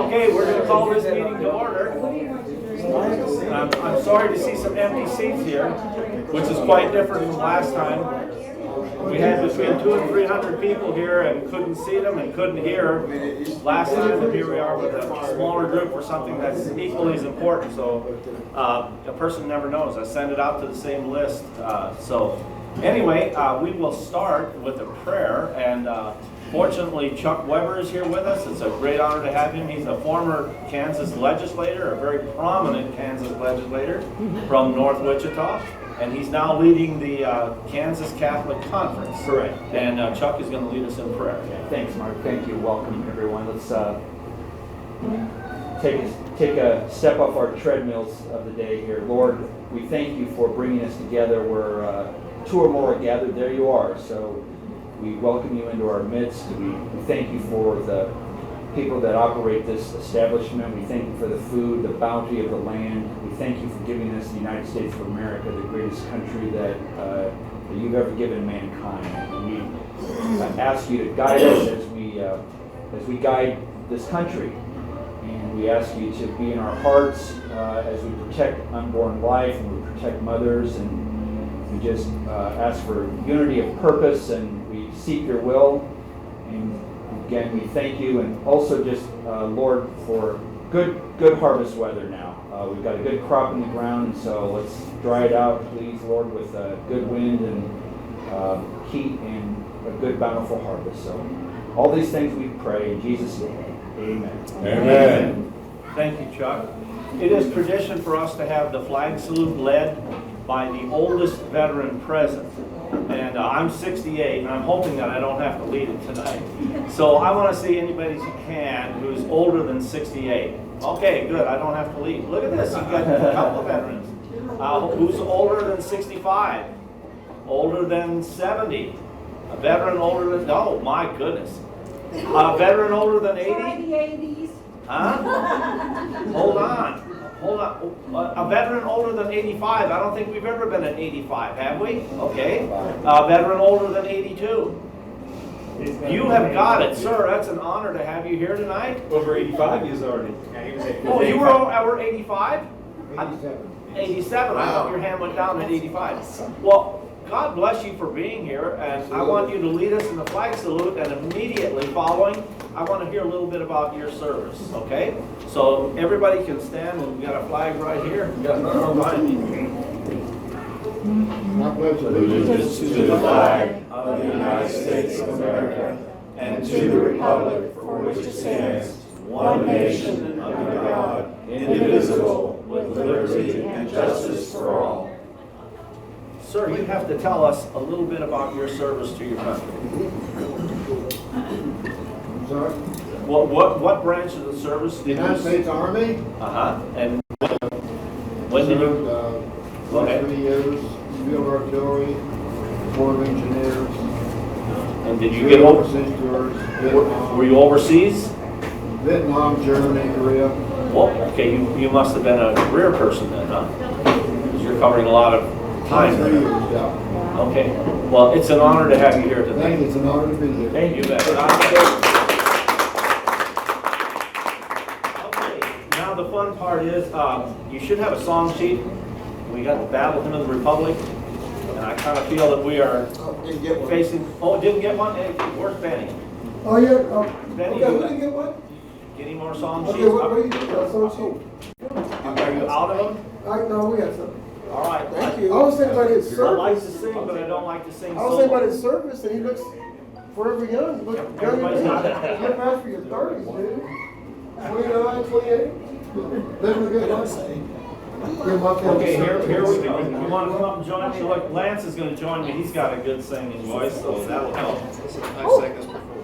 Okay, we're going to call this meeting to order. I'm sorry to see some empty seats here, which is quite different from last time. We had between 200 and 300 people here and couldn't see them and couldn't hear last time, and here we are with a smaller group for something that's equally as important. So a person never knows. I send it out to the same list. Anyway, we will start with a prayer, and fortunately Chuck Weber is here with us. It's a great honor to have him. He's a former Kansas legislator, a very prominent Kansas legislator from North Wichita, and he's now leading the Kansas Catholic Conference. Correct. And Chuck is going to lead us in prayer. Thanks, Mark. Thank you. Welcome, everyone. Let's take a step off our treadmills of the day here. Lord, we thank you for bringing us together where two or more are gathered. There you are. So we welcome you into our midst. We thank you for the people that operate this establishment. We thank you for the food, the bounty of the land. We thank you for giving us the United States of America, the greatest country that you've ever given mankind. And we ask you to guide us as we guide this country. And we ask you to be in our hearts as we protect unborn life and we protect mothers, and we just ask for unity of purpose, and we seek your will. And again, we thank you, and also just, Lord, for good harvest weather now. We've got a good crop in the ground, and so let's dry it out, please, Lord, with good wind and heat and a good bountiful harvest. So all these things we pray in Jesus' name. Amen. Amen. Thank you, Chuck. It is tradition for us to have the flag salute led by the oldest veteran present. And I'm 68, and I'm hoping that I don't have to lead it tonight. So I want to see anybody's hand who's older than 68. Okay, good, I don't have to lead. Look at this, you've got a couple of veterans. Who's older than 65? Older than 70? A veteran older than, oh my goodness. A veteran older than 80? Try the 80s. Huh? Hold on. A veteran older than 85. I don't think we've ever been at 85, have we? Okay. A veteran older than 82. You have got it, sir. That's an honor to have you here tonight. Over 85 years already. Yeah, he was 85. Oh, you were over 85? 87. 87. I thought your hand went down at 85. Well, God bless you for being here, and I want you to lead us in the flag salute, and immediately following, I want to hear a little bit about your service, okay? So everybody can stand, and we've got a flag right here. You got another one behind me. I pledge allegiance to the flag of the United States of America and to the republic for which it stands, one nation under God, indivisible, with liberty and justice for all. Sir, you have to tell us a little bit about your service to your country. Sorry? What branch of the service did you United States Army. And when did you? Go ahead. 3 years. Field Artillery, Corps of Engineers. And did you get overseas tours? Were you overseas? Vietnam, Germany, Korea. Well, okay, you must have been a career person then, huh? Because you're covering a lot of time. 3 years, yeah. Okay. Well, it's an honor to have you here today. Thank you. It's an honor to be here. Thank you. Bet. Okay. Now the fun part is you should have a song sheet. We got the Battle Hymn of the Republic, and I kind of feel that we are facing. Oh, didn't get one? Hey, where's Benny? Oh, yeah. Benny, Okay, we didn't get one? Get any more song sheets? Okay, what do you do? So Are you out of them? no, we got some. All right. Thank you. I was thinking about his I like to service. sing, but I don't like to sing I was thinking solo. about his service, and he looks forever young. He looks young. Everybody's not that. You're past for your 30s, dude. 29, 28. Living a good life. Okay, here we go. You want to come up and join me? Look, Lance is going to join me. He's got a good singing voice, so that'll help. I've sang this before.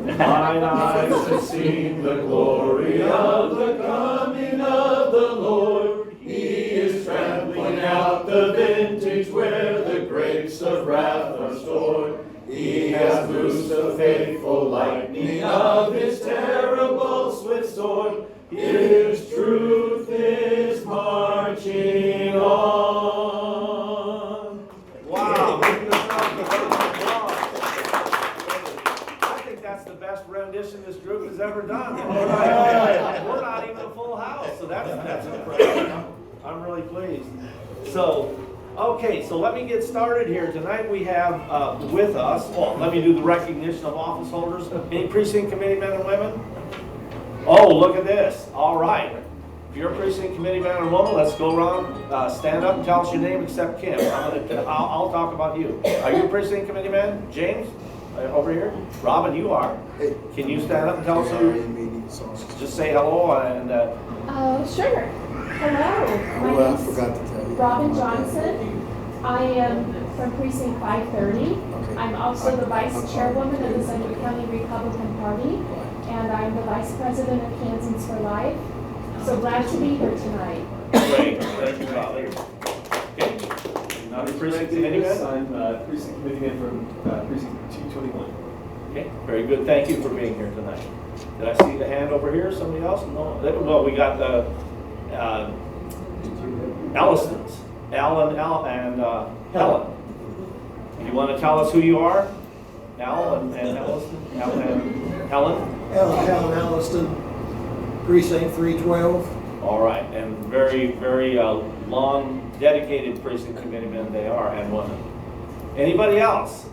Mine eyes have seen the glory of the coming of the Lord. He is trampling out the vintage where the grapes of wrath are stored. He has loosed the faithful lightning of his terrible swift sword. His truth is marching on. Wow. I think that's the best rendition this group has ever done. pleased. So, okay, so let me get started here. Tonight we have with us, well, let me do the recognition of office holders. Any precinct committee men and women? Oh, look at this. All right. If you're a precinct committee man or woman, let's go around, stand up and tell us your name except Kim. I'll talk about you. Are you a precinct committee man? James? Over here? Robin, you are. Can you stand up and tell us who KRA Meeting. just say hello and Sure. Hello. My I name's forgot to tell you. Robin Johnson. I am from precinct 530. Okay. I'm also the I'm vice sorry. chairwoman of the Sedgwick County Republican Party, and I'm the vice president of Kansans for Life. So glad to be here tonight. great. Thank you, Robin. Okay. Another precinct committee man? I'm precinct committee man from precinct 221. Okay, very good. Thank you for being here tonight. Did I see the hand over here? Somebody else? No. Well, we got the Ellistons, Alan, and Helen. You want to tell us who you are? Al and Elliston? Al and Helen? Helen Alliston, precinct 312. All right, and very, very long, dedicated precinct committee men they are, and women. Anybody else?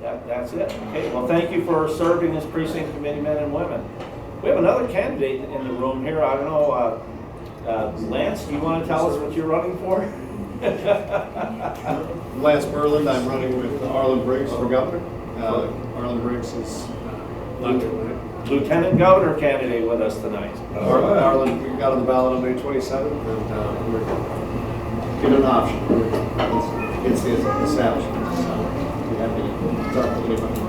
That's it. Okay, well, thank you for serving as precinct committee men and women. We have another candidate in the room here. I don't know, Lance, do you want to tell us what you're running for? Lance Berland, I'm running with Arlen Briggs for governor. Arlen Briggs is Lieutenant Governor candidate with us tonight. Arlen, we got on the ballot on May 27th, and we're given an option. It's the establishment, so we have to start with anybody.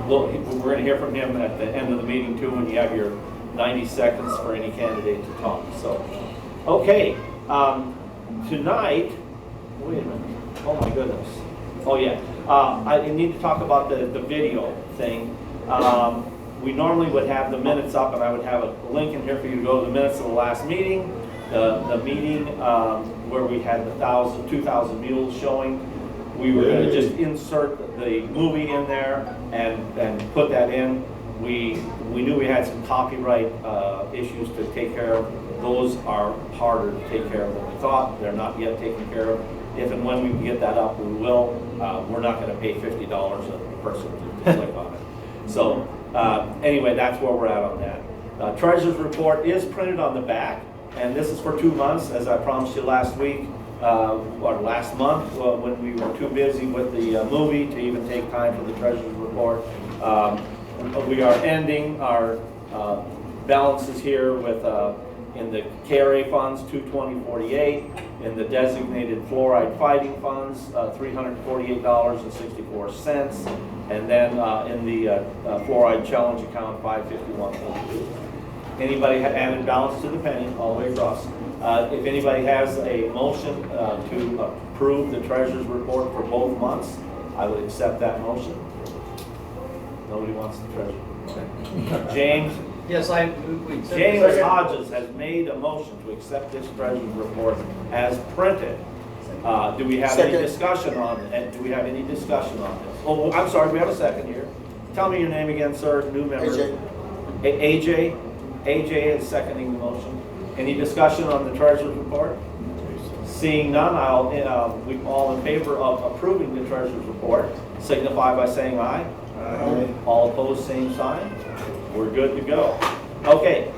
Well, we're going to hear from him at the end of the meeting too, when you have your 90 seconds for any candidate to talk. So, okay, tonight, wait a minute, oh my goodness. Oh yeah, I need to talk about the video thing. We normally would have the minutes up, and I would have a link in here for you to go to the minutes of the last meeting, the meeting where we had the 2,000 mules showing. We were going to just insert the movie in there and put that in. We knew we had some copyright issues to take care of. Those are harder to take care of than we thought. They're not yet taken care of. If and when we can get that up, we will. We're not going to pay $50 a person to click on it. So anyway, that's where we're at on that. Treasurer's report is printed on the back, and this is for 2 months, as I promised you last week. Or last month, when we were too busy with the movie to even take time for the treasurer's report. We are ending our balances here with in the KRA funds 220.48, in the designated fluoride fighting funds $348.64, and then in the fluoride challenge account 551.42. Anybody had added balance to the penny all the way across. If anybody has a motion to approve the treasurer's report for both months, I would accept that motion. Nobody wants the treasurer. Okay. James? Yes, James Hodges has made a motion to accept this treasurer's report as printed. Do we have any discussion on it? And do we have any discussion on this? Oh, I'm sorry, we have a second here. Tell me your name again, sir, new member. AJ. AJ is seconding the motion. Any discussion on the treasurer's report? Seeing none, we all in favor of approving the treasurer's report signify by saying aye. Aye. All opposed, same sign. We're good to go. Okay.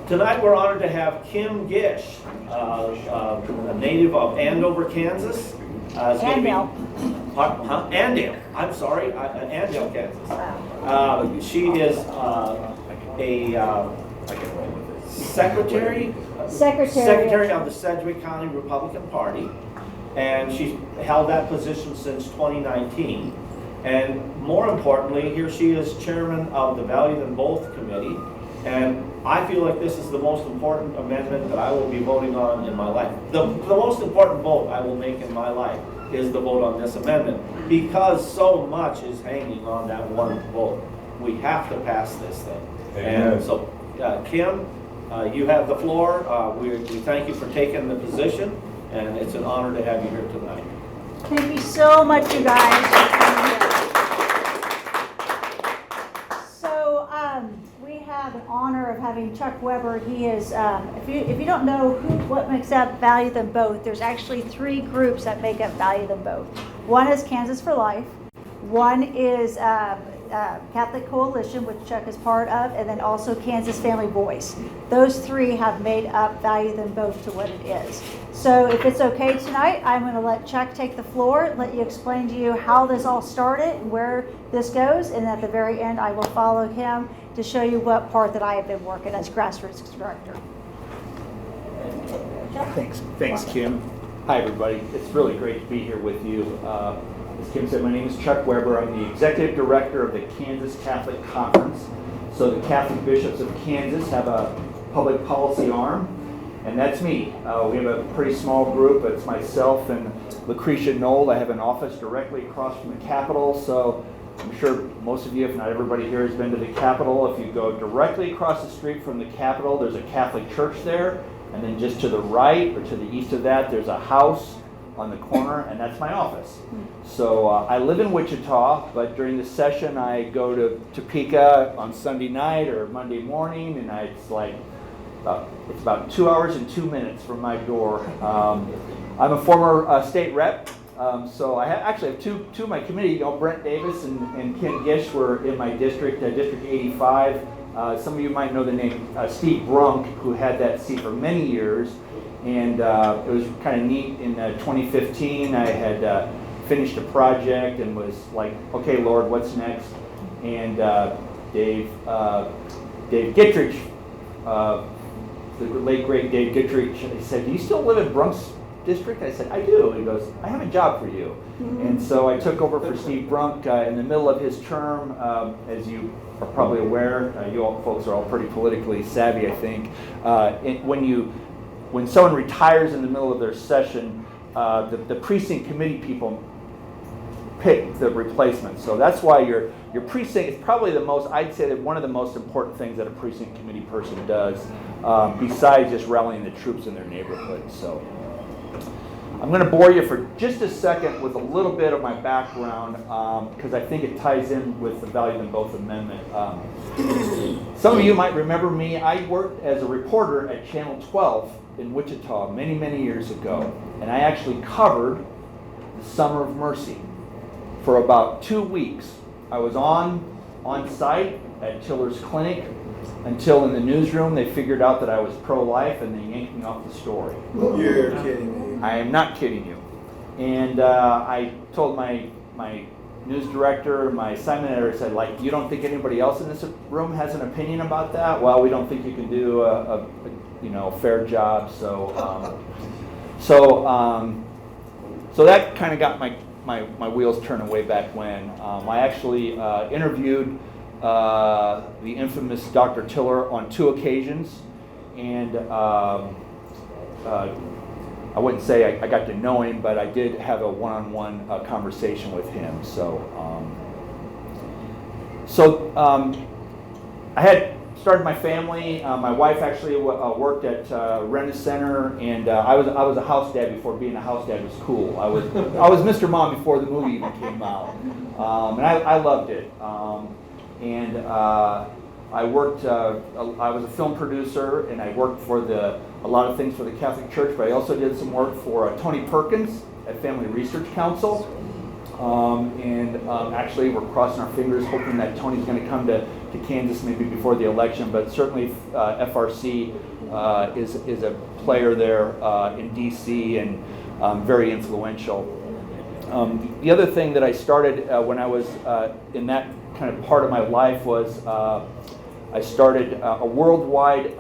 Tonight we're honored to have Kim Gish, a native of Andover, Kansas. Andale. Andale. I'm sorry, Andale, Kansas. She is a secretary of the Sedgwick County Republican Party, and she's held that position since 2019. And more importantly, here she is chairman of the Value Them Both Committee, and I feel like this is the most important amendment that I will be voting on in my life. The most important vote I will make in my life is the vote on this amendment, because so much is hanging on that one vote. We have to pass this thing. Amen. And so, Kim, you have the floor. We thank you for taking the position, and it's an honor to have you here tonight. Thank you so much, you guys, for coming here. So, we have an honor of having Chuck Weber. He is, if you don't know what makes up Value Them Both, there's actually 3 groups that make up Value Them Both. One is Kansas for Life. One is Catholic Coalition, which Chuck is part of, and then also Kansas Family Voice. Those 3 have made up Value Them Both to what it is. So if it's okay tonight, I'm going to let Chuck take the floor, let you explain to you how this all started and where this goes, and at the very end I will follow him to show you what part that I have been working as grassroots director. Thanks, Kim. Hi, everybody. It's really great to be here with you. As Kim said, my name is Chuck Weber. I'm the executive director of the Kansas Catholic Conference. So the Catholic Bishops of Kansas have a public policy arm, and that's me. We have a pretty small group. It's myself and Lucretia Knoll. I have an office directly across from the Capitol, so I'm sure most of you, if not everybody here, has been to the Capitol. If you go directly across the street from the Capitol, there's a Catholic church there, and then just to the right or to the east of that, there's a house on the corner, and that's my office. So I live in Wichita, but during the session I go to Topeka on Sunday night or Monday morning, and it's about 2 hours and 2 minutes from my door. I'm a former state rep, so I actually have two of my committee. Brent Davis and Ken Gish were in my district, District 85. Some of you might know the name Steve Brunk, who had that seat for many years. And it was kind of neat. In 2015, I had finished a project and was like, okay, Lord, what's next? And Dave Gittrich, the late, great Dave Gittrich, he said, do you still live in Brunk's district? I said, I do. He goes, I have a job for you. And so I took over for Steve Brunk in the middle of his term. As you are probably aware, you all folks are all pretty politically savvy, I think. When someone retires in the middle of their session, the precinct committee people pick the replacement. So that's why your precinct is probably I'd say that one of the most important things that a precinct committee person does, besides just rallying the troops in their neighborhood. So I'm going to bore you for just a second with a little bit of my background, because I think it ties in with the Value Them Both amendment. Some of you might remember me. I worked as a reporter at Channel 12 in Wichita many, many years ago, and I actually covered the Summer of Mercy for about 2 weeks. I was on site at Tiller's Clinic until in the newsroom they figured out that I was pro-life and they yanked me off the story. You're kidding me. I am not kidding you. And I told my news director, my assignment editor, said, like, you don't think anybody else in this room has an opinion about that? Well, we don't think you can do a fair job. So that kind of got my wheels turning way back when. I actually interviewed the infamous Dr. Tiller on 2 occasions, and I wouldn't say I got to know him, but I did have a one-on-one conversation with him. I had started my family. My wife actually worked at Rennes Center, and I was a house dad before being a house dad was cool. I was Mr. Mom before the movie even came out, and I loved it. I worked. I was a film producer, and I worked for a lot of things for the Catholic Church, but I also did some work for Tony Perkins at Family Research Council. Actually, we're crossing our fingers, hoping that Tony's going to come to Kansas maybe before the election. But certainly, FRC is a player there in D.C. and very influential. The other thing that I started when I was in that kind of part of my life was I started a worldwide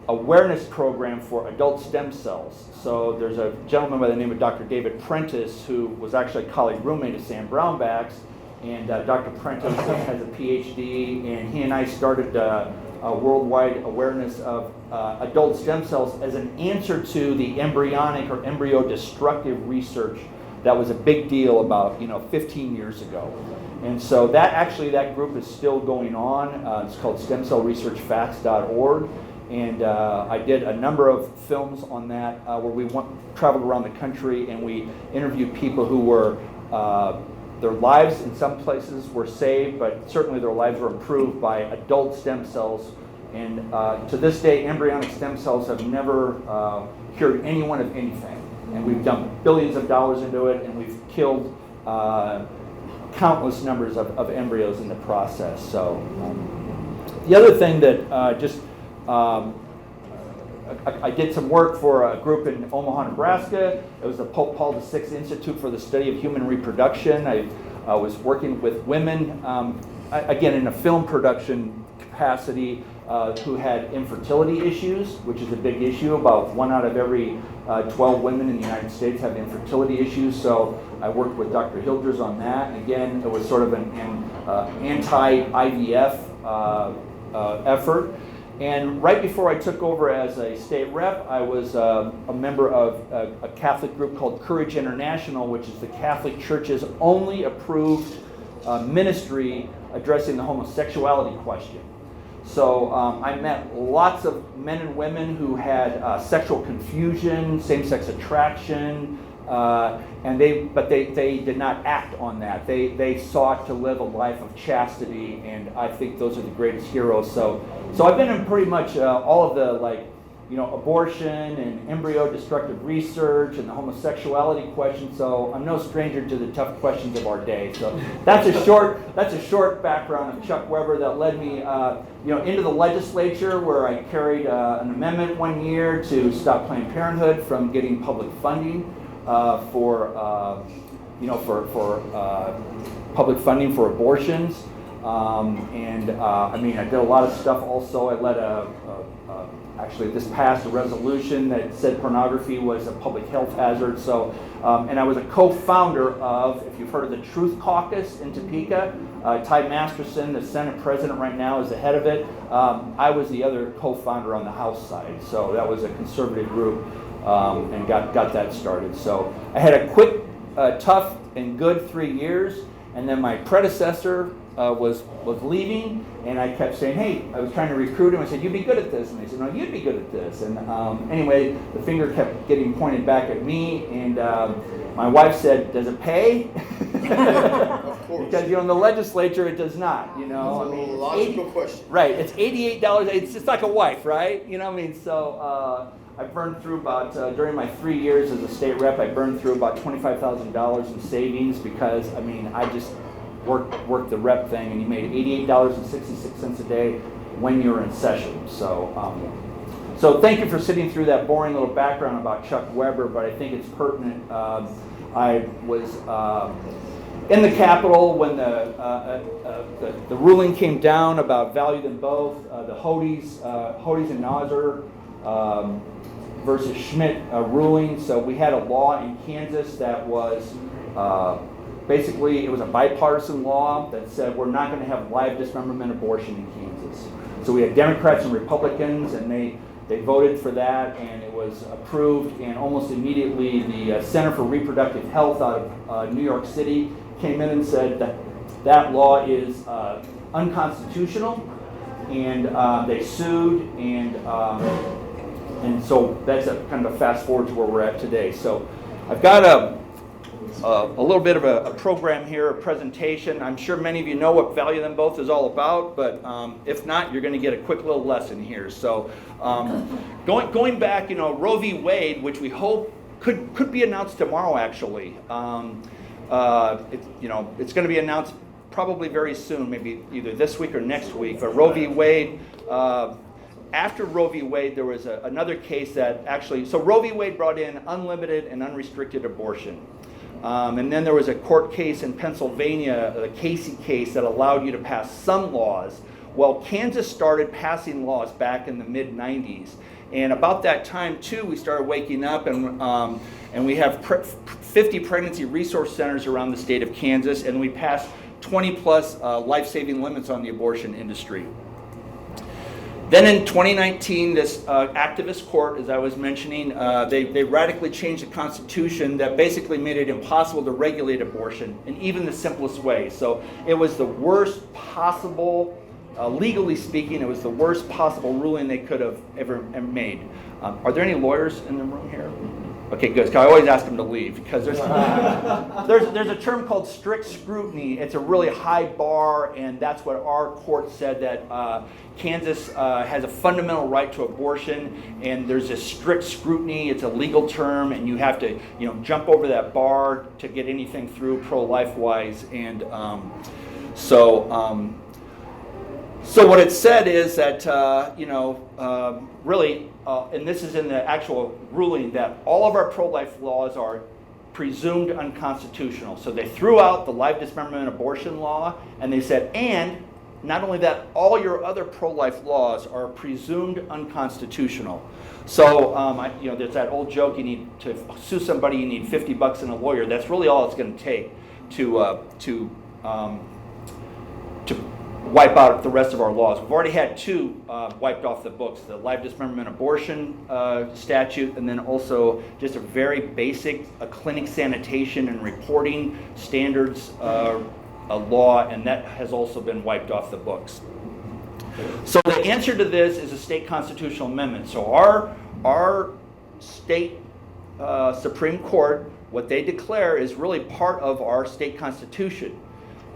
awareness program for adult stem cells. So there's a gentleman by the name of Dr. David Prentice, who was actually a colleague roommate of Sam Brownback's, and Dr. Prentice has a PhD, and he and I started a worldwide awareness of adult stem cells as an answer to the embryonic or embryo destructive research that was a big deal about 15 years ago. And so that group is still going on. It's called stemcellresearchfacts.org. And I did a number of films on that where we traveled around the country and we interviewed people who were their lives in some places were saved, but certainly their lives were improved by adult stem cells. And to this day, embryonic stem cells have never cured anyone of anything. And we've dumped billions of dollars into it, and we've killed countless numbers of embryos in the process. So the other thing that I did some work for a group in Omaha, Nebraska. It was the Pope Paul VI Institute for the Study of Human Reproduction. I was working with women, again in a film production capacity, who had infertility issues, which is a big issue. About 1 out of every 12 women in the United States have infertility issues. So I worked with Dr. Hilders on that. And again, it was sort of an anti-IVF effort. And right before I took over as a state rep, I was a member of a Catholic group called Courage International, which is the Catholic Church's only approved ministry addressing the homosexuality question. So I met lots of men and women who had sexual confusion, same-sex attraction, but they did not act on that. They sought to live a life of chastity, and I think those are the greatest heroes. So I've been in pretty much all of the abortion and embryo destructive research and the homosexuality question. So I'm no stranger to the tough questions of our day. So that's a short background of Chuck Weber that led me into the legislature, where I carried an amendment one year to stop Planned Parenthood from getting public funding for public funding for abortions. I did a lot of stuff also. I led actually this passed a resolution that said pornography was a public health hazard. So, and I was a co-founder of, if you've heard of the Truth Caucus in Topeka, Ty Masterson, the Senate president right now, is the head of it. I was the other co-founder on the House side. So that was a conservative group, and got that started. So I had a quick, tough, and good 3 years, and then my predecessor was leaving, and I kept saying, hey, I was trying to recruit him. I said, you'd be good at this. And they said, no, you'd be good at this. And anyway, the finger kept getting pointed back at me, and my wife said, does it pay? Of course. Because, in the legislature, it does not, Logical question. Right, it's $88. It's just like a wife, right? So I burned through about, during my 3 years as a state rep, I burned through about $25,000 in savings because, I just worked the rep thing, and you made $88.66 a day when you're in session. So thank you for sitting through that boring little background about Chuck Weber, but I think it's pertinent. I was in the Capitol when the ruling came down about value them both, the Hodes and Nauser versus Schmidt ruling. So we had a law in Kansas that was basically, it was a bipartisan law that said we're not going to have live dismemberment abortion in Kansas. So we had Democrats and Republicans, and they voted for that, and it was approved. And almost immediately, the Center for Reproductive Health out of New York City came in and said that law is unconstitutional, and they sued, and so that's a kind of a fast forward to where we're at today. So I've got a little bit of a program here, a presentation. I'm sure many of you know what Value Them Both is all about, but if not, you're going to get a quick little lesson here. So going back, Roe v. Wade, which we hope could be announced tomorrow, actually. It's going to be announced probably very soon, maybe either this week or next week. But Roe v. Wade, after Roe v. Wade, there was another case that actually, so Roe v. Wade brought in unlimited and unrestricted abortion. And then there was a court case in Pennsylvania, the Casey case, that allowed you to pass some laws. Well, Kansas started passing laws back in the mid-90s. And about that time, too, we started waking up, and we have 50 pregnancy resource centers around the state of Kansas, and we passed 20-plus life-saving limits on the abortion industry. Then in 2019, this activist court, as I was mentioning, they radically changed the Constitution that basically made it impossible to regulate abortion in even the simplest way. So it was the worst possible, legally speaking, it was the worst possible ruling they could have ever made. Are there any lawyers in the room here? Okay, good. 'Cause I always ask them to leave because there's a term called strict scrutiny. It's a really high bar, and that's what our court said, that Kansas has a fundamental right to abortion, and there's a strict scrutiny. It's a legal term, and you have to, jump over that bar to get anything through pro-life wise. And so what it said is that really. And this is in the actual ruling, that all of our pro-life laws are presumed unconstitutional. So they threw out the life, dismemberment, abortion law, and they said, and not only that, all your other pro-life laws are presumed unconstitutional. So there's that old joke: you need to sue somebody, you need $50 and a lawyer. That's really all it's going to take to wipe out the rest of our laws. We've already had two wiped off the books: the life, dismemberment, abortion statute, and then also just a very basic clinic sanitation and reporting standards law, and that has also been wiped off the books. So the answer to this is a state constitutional amendment. So our state Supreme Court, what they declare is really part of our state constitution.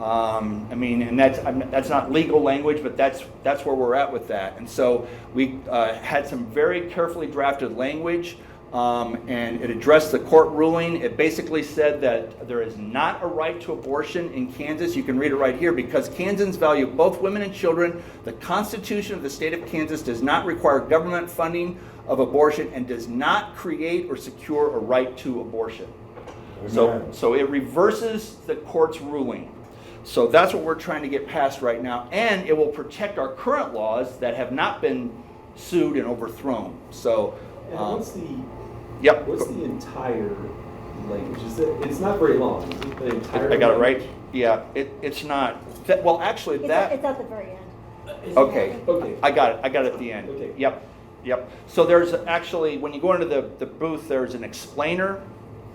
And that's not legal language, but that's where we're at with that. And so we had some very carefully drafted language, and it addressed the court ruling. It basically said that there is not a right to abortion in Kansas. You can read it right here: because Kansans value both women and children, the Constitution of the state of Kansas does not require government funding of abortion and does not create or secure a right to abortion. So it reverses the court's ruling. So that's what we're trying to get passed right now, and it will protect our current laws that have not been sued and overthrown. So, what's the entire language? It's not very long. Is it the entire I got it language? right. Yeah, it's not. Well, actually, It's at the very end. Okay. Okay. I got it at the end. Okay. Yep. So there's actually, when you go into the booth, there's an explainer,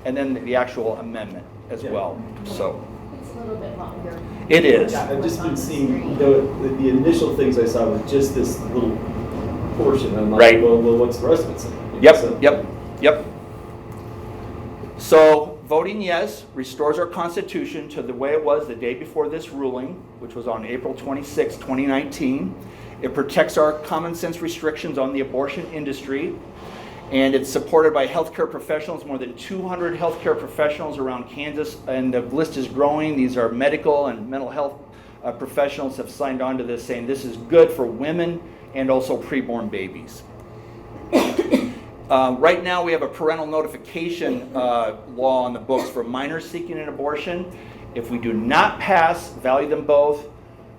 and then the actual amendment as well. So. It's a little bit longer. It is. Yeah, I've just been seeing, the initial things I saw was just this little portion. I'm like, Right. well, what's the rest of it saying? Yep. So voting yes restores our Constitution to the way it was the day before this ruling, which was on April 26, 2019. It protects our common sense restrictions on the abortion industry. And it's supported by healthcare professionals, more than 200 healthcare professionals around Kansas, and the list is growing. These are medical and mental health professionals have signed on to this, saying this is good for women and also preborn babies. Right now we have a parental notification law on the books for minors seeking an abortion. If we do not pass Value Them Both,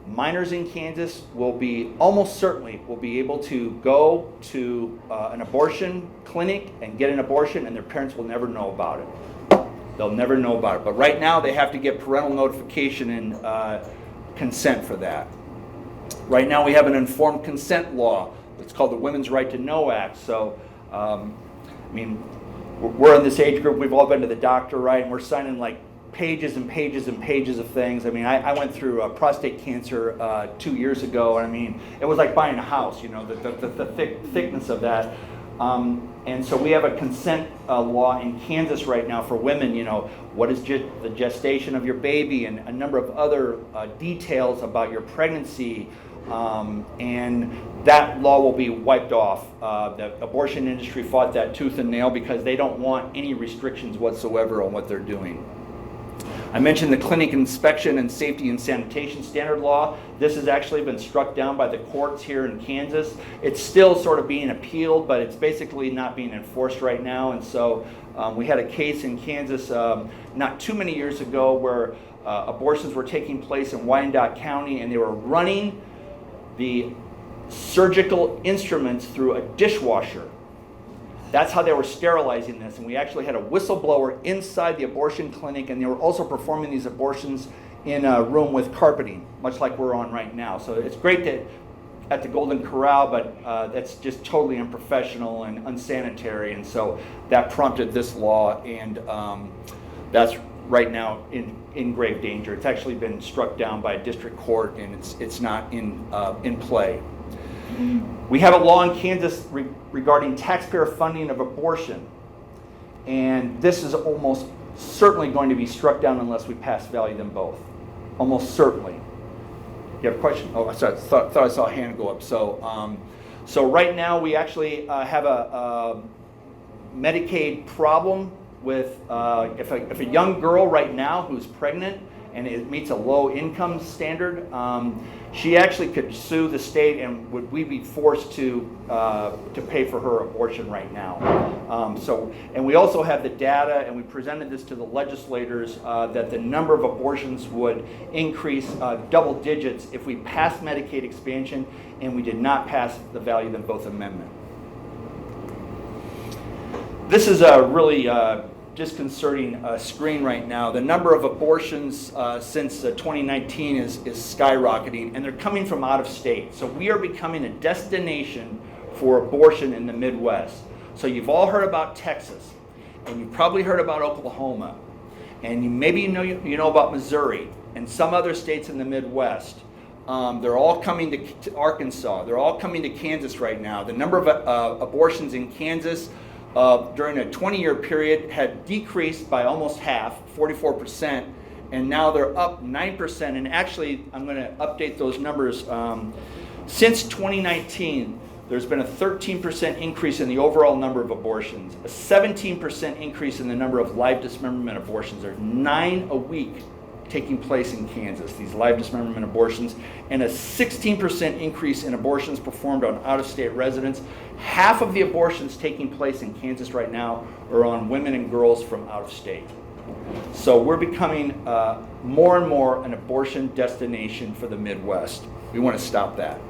minors in Kansas will be almost certainly will be able to go to an abortion clinic and get an abortion, and their parents will never know about it. They'll never know about it. But right now they have to get parental notification and consent for that. Right now we have an informed consent law. It's called the Women's Right to Know Act. So, we're in this age group. We've all been to the doctor, right? And we're signing like pages and pages and pages of things. I went through prostate cancer 2 years ago, and it was like buying a house, the thickness of that. And so we have a consent law in Kansas right now for women, what is the gestation of your baby, and a number of other details about your pregnancy. And that law will be wiped off. The abortion industry fought that tooth and nail because they don't want any restrictions whatsoever on what they're doing. I mentioned the clinic inspection and safety and sanitation standard law. This has actually been struck down by the courts here in Kansas. It's still sort of being appealed, but it's basically not being enforced right now. And so we had a case in Kansas not too many years ago where abortions were taking place in Wyandotte County, and they were running the surgical instruments through a dishwasher. That's how they were sterilizing this, and we actually had a whistleblower inside the abortion clinic, and they were also performing these abortions in a room with carpeting, much like we're on right now. So it's great that at the Golden Corral, but that's just totally unprofessional and unsanitary, and so that prompted this law, and that's right now in grave danger. It's actually been struck down by a district court, and it's not in play. We have a law in Kansas regarding taxpayer funding of abortion. And this is almost certainly going to be struck down unless we pass value them both. Almost certainly. You have a question? Oh, sorry, thought I saw a hand go up. So right now we actually have a Medicaid problem with if a young girl right now who's pregnant and it meets a low income standard, she actually could sue the state, and would we be forced to pay for her abortion right now? And we also have the data, and we presented this to the legislators, that the number of abortions would increase double digits if we passed Medicaid expansion and we did not pass the Value Them Both amendment. This is a really disconcerting screen right now. The number of abortions since 2019 is skyrocketing, and they're coming from out of state. So we are becoming a destination for abortion in the Midwest. So you've all heard about Texas, and you've probably heard about Oklahoma, and you know about Missouri and some other states in the Midwest. They're all coming to Arkansas. They're all coming to Kansas right now. The number of abortions in Kansas during a 20-year period had decreased by almost half, 44%, and now they're up 9%. And actually, I'm going to update those numbers. Since 2019, there's been a 13% increase in the overall number of abortions, a 17% increase in the number of live dismemberment abortions. There's 9 a week taking place in Kansas, these live dismemberment abortions, and a 16% increase in abortions performed on out-of-state residents. Half of the abortions taking place in Kansas right now are on women and girls from out of state. So we're becoming more and more an abortion destination for the Midwest. We want to stop that.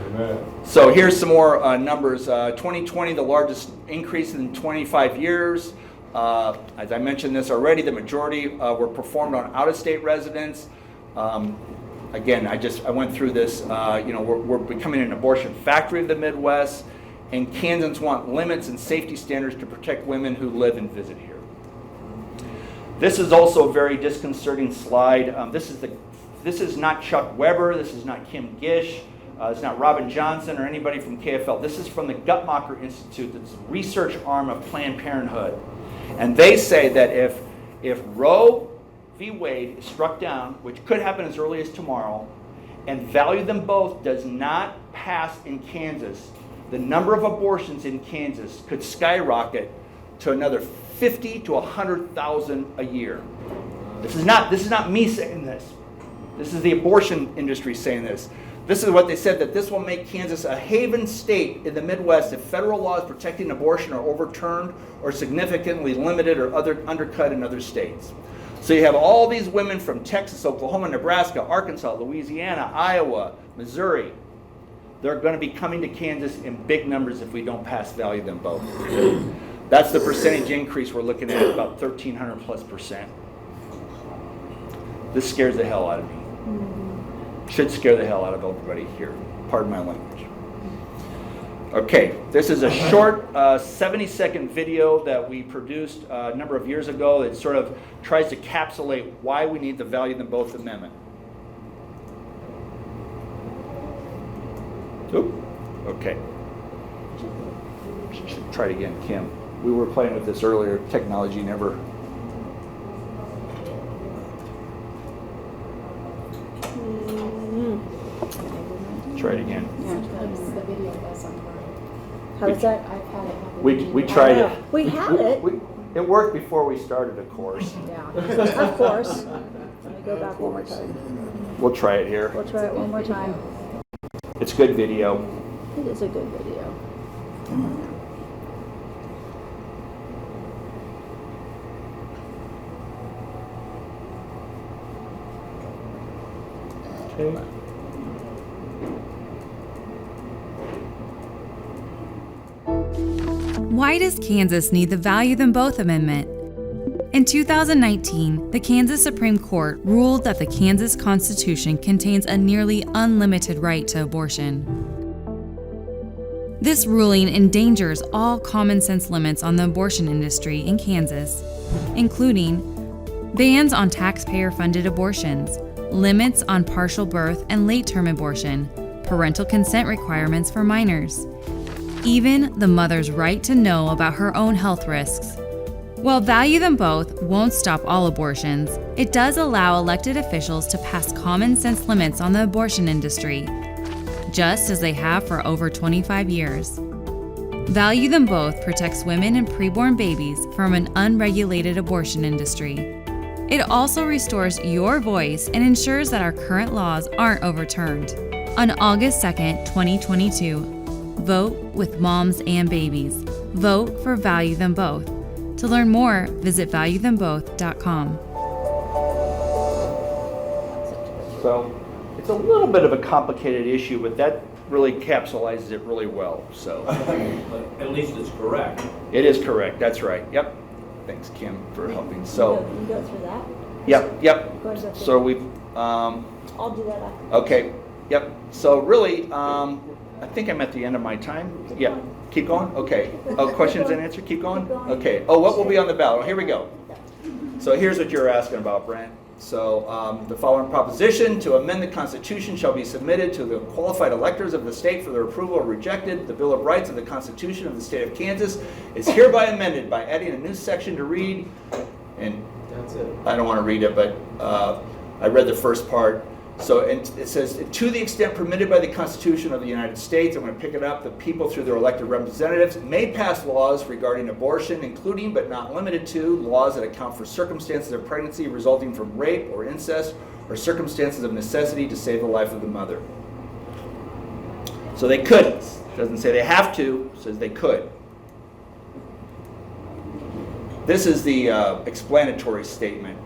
Amen. So here's some more numbers. 2020, the largest increase in 25 years. As I mentioned this already, the majority were performed on out-of-state residents. Again, I went through this. We're becoming an abortion factory of the Midwest, and Kansans want limits and safety standards to protect women who live and visit here. This is also a very disconcerting slide. This is not Chuck Weber. This is not Kim Gish. It's not Robin Johnson or anybody from KFL. This is from the Guttmacher Institute. That's the research arm of Planned Parenthood. And they say that if Roe v. Wade is struck down, which could happen as early as tomorrow, and Value Them Both does not pass in Kansas, the number of abortions in Kansas could skyrocket to another 50 to 100,000 a year. This is not me saying this. This is the abortion industry saying this. This is what they said, that this will make Kansas a haven state in the Midwest if federal laws protecting abortion are overturned or significantly limited or undercut in other states. So you have all these women from Texas, Oklahoma, Nebraska, Arkansas, Louisiana, Iowa, Missouri. They're going to be coming to Kansas in big numbers if we don't pass Value Them Both. That's the percentage increase we're looking at, about 1,300+%. This scares the hell out of me. Should scare the hell out of everybody here. Pardon my language. Okay, this is a short 70-second video that we produced a number of years ago. It sort of tries to encapsulate why we need the Value Them Both amendment. Oop. Okay. Should try it again, Kim. We were playing with this earlier. Technology never. Try it again. The video was on How was that? I've had it happen. We tried it. We had it. It worked before we started, of course. Yeah, of course. Let me go back one more time. We'll try it here. We'll try it one more time. It's good video. It is a good video. Okay. Why does Kansas need the Value Them Both amendment? In 2019, the Kansas Supreme Court ruled that the Kansas Constitution contains a nearly unlimited right to abortion. This ruling endangers all common sense limits on the abortion industry in Kansas, including bans on taxpayer-funded abortions, limits on partial birth and late-term abortion, parental consent requirements for minors, even the mother's right to know about her own health risks. While Value Them Both won't stop all abortions, it does allow elected officials to pass common sense limits on the abortion industry, just as they have for over 25 years. Value Them Both protects women and preborn babies from an unregulated abortion industry. It also restores your voice and ensures that our current laws aren't overturned. On August 2nd, 2022, vote with moms and babies. Vote for Value Them Both. To learn more, visit valuethemboth.com. So it's a little bit of a complicated issue, but that really capsulizes it really well. So But at least it's correct. it is correct. That's right. Yep. Thanks, Kim, for helping. So You go through that? yep. Go ahead, go through. So we've I'll do that after. okay. Yep. So really, I think I'm at the end of my time. Yeah. Keep going? Okay. Oh, questions and answers? Keep going? Okay. Oh, what will be on the ballot? Here we go. So here's what you're asking about, Brent. So the following proposition to amend the Constitution shall be submitted to the qualified electors of the state for their approval or rejected. The Bill of Rights of the Constitution of the state of Kansas is hereby amended by adding a new section to read, and That's it. I don't want to read it, but I read the first part. So it says, to the extent permitted by the Constitution of the United States, I'm going to pick it up, the people through their elected representatives may pass laws regarding abortion, including but not limited to laws that account for circumstances of pregnancy resulting from rape or incest or circumstances of necessity to save the life of the mother. So they could. It doesn't say they have to, it says they could. This is the explanatory statement.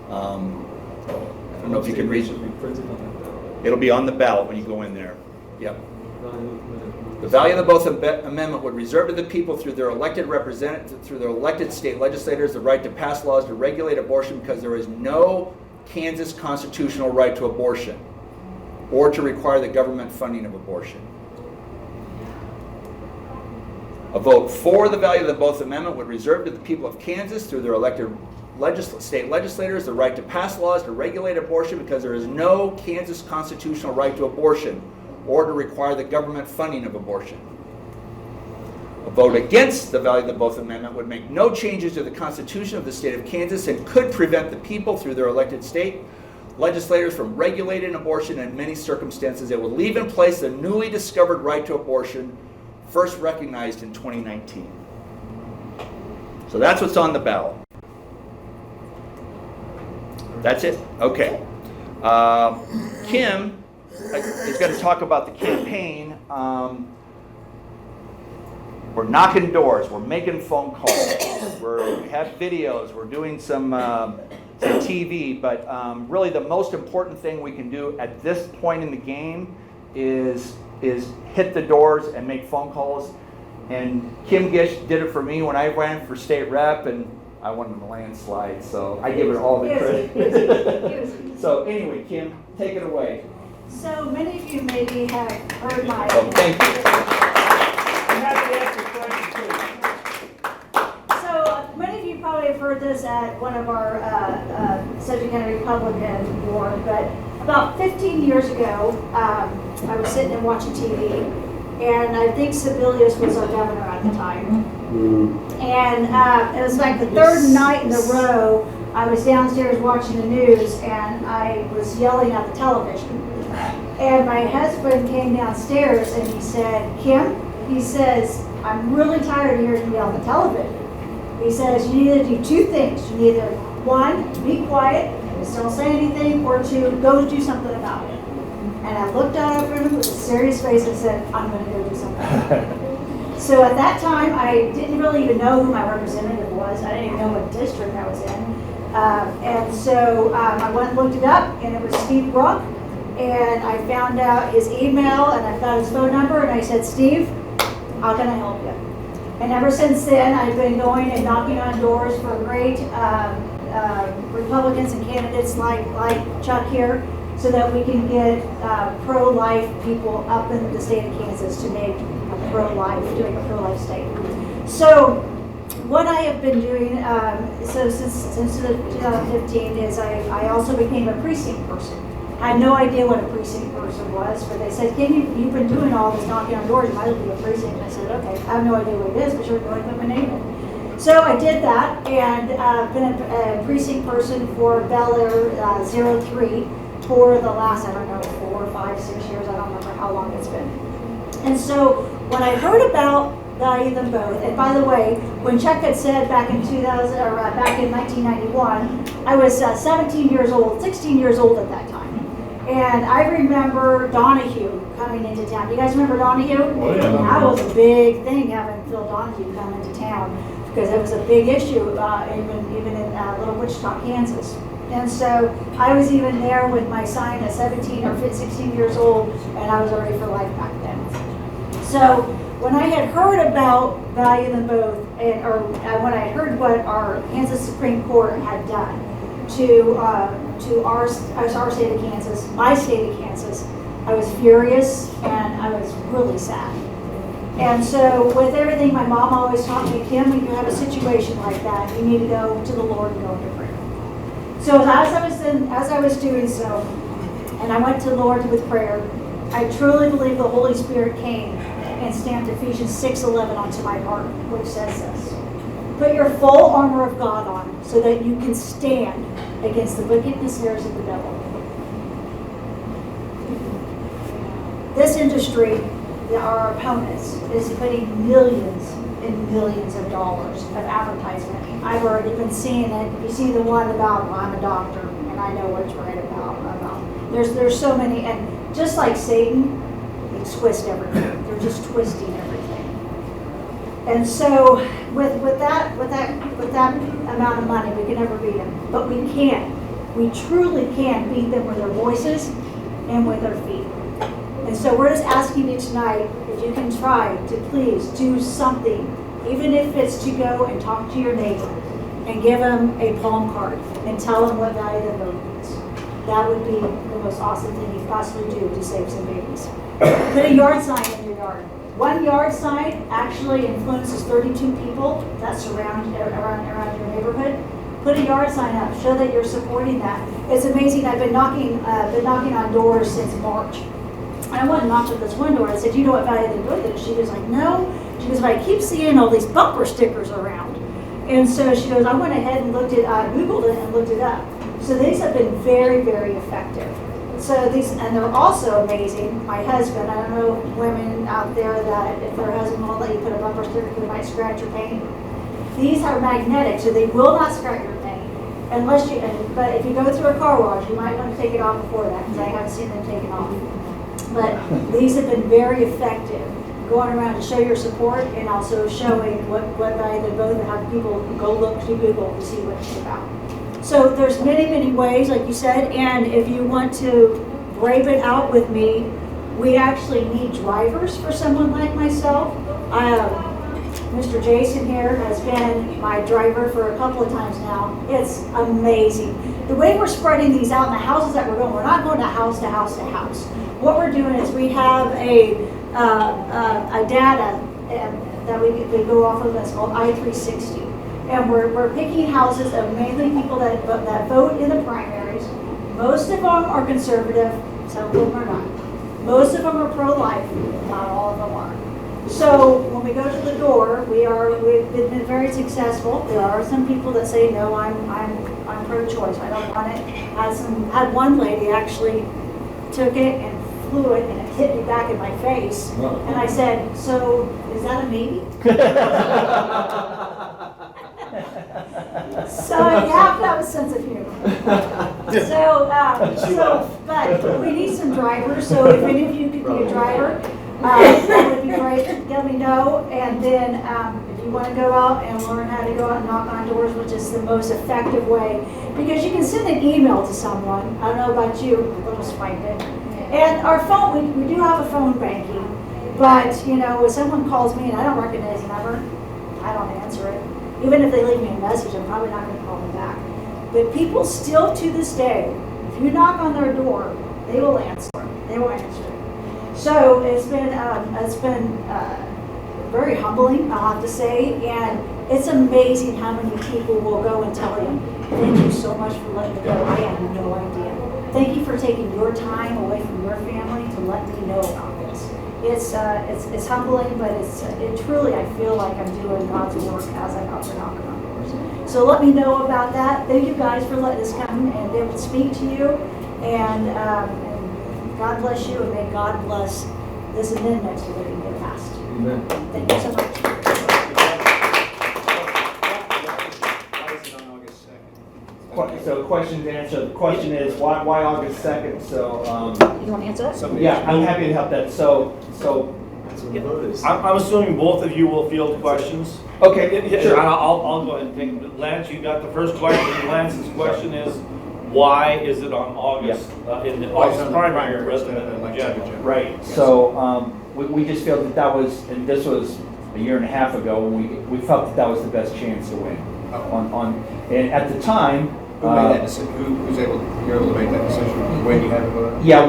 I don't know if you can read it. It'll be on the ballot when you go in there. Yep. The value of the both amendment would reserve to the people through their elected representatives, through their elected state legislators, the right to pass laws to regulate abortion because there is no Kansas constitutional right to abortion or to require the government funding of abortion. A vote for the value of the both amendment would reserve to the people of Kansas through their elected state legislators the right to pass laws to regulate abortion because there is no Kansas constitutional right to abortion or to require the government funding of abortion. A vote against the value of the both amendment would make no changes to the Constitution of the state of Kansas and could prevent the people through their elected state legislators from regulating abortion in many circumstances. It would leave in place the newly discovered right to abortion first recognized in 2019. So that's what's on the ballot. That's it? Okay. Kim is going to talk about the campaign. We're knocking doors. We're making phone calls. We have videos. We're doing some TV. But really the most important thing we can do at this point in the game is hit the doors and make phone calls. And Kim Gish did it for me when I ran for state rep, and I won in a landslide, so I give her all the credit. So anyway, Kim, take it away. So many of you maybe have heard my. Oh, thank you. I'm happy to answer questions too. So many of you probably have heard this at one of our Sedgwick County Republican board, but about 15 years ago, I was sitting and watching TV, and I think Sebelius was our governor at the time. And it was like the third night in a row, I was downstairs watching the news, and I was yelling at the television. And my husband came downstairs and he said, Kim, he says, I'm really tired of hearing you on the television. He says, you need to do two things. You need to, one, be quiet, just don't say anything, or two, go do something about it. And I looked at him with a serious face and said, I'm going to go do something. So at that time, I didn't really even know who my representative was. I didn't even know what district I was in. And so I went and looked it up, and it was Steve Brook. And I found out his email, and I got his phone number, and I said, Steve, how can I help you? And ever since then, I've been going and knocking on doors for great Republicans and candidates like Chuck here, so that we can get pro-life people up in the state of Kansas to make a pro-life state. So what I have been doing, since 2015 is I also became a precinct person. I had no idea what a precinct person was, but they said, you've been doing all this knocking on doors, you might as well be a precinct. And I said, okay, I have no idea what it is, but sure, go ahead and put my name in. So I did that, and been a precinct person for Bel Air 03 for the last, I don't know, 4, 5, 6 years. I don't remember how long it's been. And so when I heard about value them both, and by the way, when Chuck had said back in 1991, I was 17 years old, 16 years old at that time. And I remember Donahue coming into town. You guys remember Donahue? Oh, yeah. That was a big thing, having Phil Donahue come into town, because it was a big issue, even in Little Wichita, Kansas. And so I was even there with my sign at 17 or 16 years old, and I was already for life back then. So when I had heard about value them both, when I heard what our Kansas Supreme Court had done to our state of Kansas, my state of Kansas, I was furious and I was really sad. And so with everything, my mom always taught me, Kim, when you have a situation like that, you need to go to the Lord and go into prayer. So as I was doing so, and I went to the Lord with prayer, I truly believe the Holy Spirit came and stamped Ephesians 6:11 onto my heart, which says this: put your full armor of God on so that you can stand against the wickedness snares of the devil. This industry, our opponents, is putting millions and millions of dollars of advertisement. I've already been seeing it. You see the one about, well, I'm a doctor and I know what's right about. There's so many, and just like Satan, they twist everything. They're just twisting everything. And so with that amount of money, we can never beat them. But we can. We truly can beat them with our voices and with our feet. And so we're just asking you tonight, if you can try to please do something, even if it's to go and talk to your neighbor and give them a palm card and tell them what value the vote is. That would be the most awesome thing you could possibly do to save some babies. Put a yard sign in your yard. One yard sign actually influences 32 people that surround around your neighborhood. Put a yard sign up. Show that you're supporting that. It's amazing. I've been knocking on doors since March. And I went and knocked at this one door. I said, "You know what value the vote is?" She was like, "No." She goes, "But I keep seeing all these bumper stickers around." And so she goes, "I went ahead and Googled it and looked it up." So these have been very, very effective. So these, and they're also amazing. My husband, I don't know women out there that if their husband won't let you put a bumper sticker because it might scratch your paint. These are magnetic, so they will not scratch your paint. Unless you, but if you go through a car wash, you might want to take it off before that, because I haven't seen them taken off. But these have been very effective, going around to show your support and also showing what value they both, and have people go look to Google to see what it's about. So there's many, many ways, like you said, and if you want to brave it out with me, we actually need drivers for someone like myself. Mr. Jason here has been my driver for a couple of times now. It's amazing. The way we're spreading these out in the houses that we're going, we're not going to house to house to house. What we're doing is we have a data that we go off of that's called I-360. And we're picking houses of mainly people that vote in the primaries. Most of them are conservative, some of them are not. Most of them are pro-life, not all of them are. So when we go to the door, we've been very successful. There are some people that say, no, I'm pro-choice, I don't want it. Had one lady actually took it and flew it and it hit me back in my face. And I said, so is that a maybe? So you have to have a sense of humor. But we need some drivers. So if any of you could be a driver, that would be great. Let me know. And then if you want to go out and learn how to go out and knock on doors, which is the most effective way, because you can send an email to someone. I don't know about you, a little swipe it. And our phone, we do have a phone banking, but when someone calls me and I don't recognize the number, I don't answer it. Even if they leave me a message, I'm probably not going to call them back. But people still to this day, if you knock on their door, they will answer. They will answer. So it's been very humbling, I'll have to say, and it's amazing how many people will go and tell you, "Thank you so much for letting me go. I had no idea." thank you for taking your time away from your family to let me know about this. It's humbling, but it truly, I feel like I'm doing God's work as I'm out there knocking on doors. So let me know about that. Thank you guys for letting us come and be able to speak to you. And God bless you, and may God bless this amendment so that it can get passed. Amen. Thank you so much. So question to answer, the question is, why August 2nd? So, You want to answer that? yeah, I'm happy to help that. So, That's what the vote is. I'm assuming both of you will field questions. okay, Yeah, sure. I'll go ahead and take, Lance, you got the first question. Lance's question is, why is it on August, in the August primary rather than in the general? Right, so we just felt that that was, and this was a year and a half ago, when we felt that that was the best chance to win. And at the time. Who made that decision? Who's able, you're able to make that decision when you have it voted on? Yeah,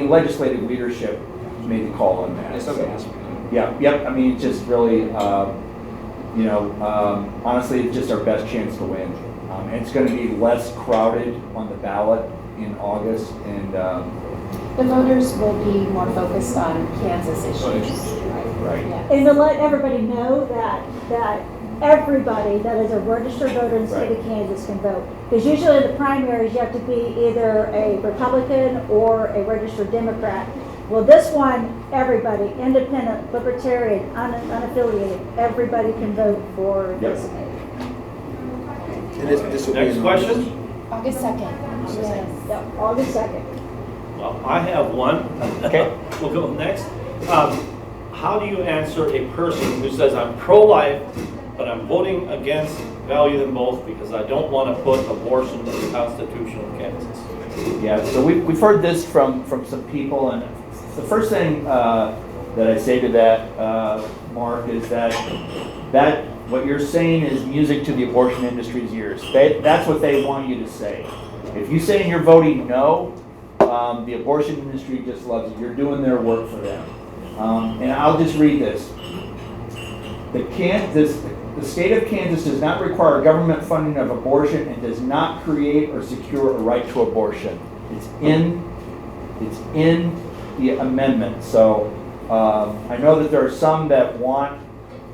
legislative leadership made the call on that. Yes, somebody asked me. Yep, I mean, it's just really, honestly, it's just our best chance to win. And it's gonna be less crowded on the ballot in August, and, The voters will be more focused on Kansas issues. right. Yeah. And to let everybody know that everybody that is a registered voter in the state of Kansas can vote. Because usually in the primaries, you have to be either a Republican or a registered Democrat. Well, this one, everybody, independent, libertarian, unaffiliated, everybody can vote for this amendment. And this will be Next in question? August 2nd. Yes. Yep, August 2nd. Well, I have one. Okay. We'll go next. How do you answer a person who says, I'm pro-life, but I'm voting against value them both because I don't want to put abortion in the Constitution of Kansas? Yeah, so we've heard this from some people, and the first thing that I say to that, Mark, is that what you're saying is music to the abortion industry's ears. That's what they want you to say. If you say you're voting no, the abortion industry just loves it. You're doing their work for them. And I'll just read this. The state of Kansas does not require government funding of abortion and does not create or secure a right to abortion. It's in the amendment. So I know that there are some that want,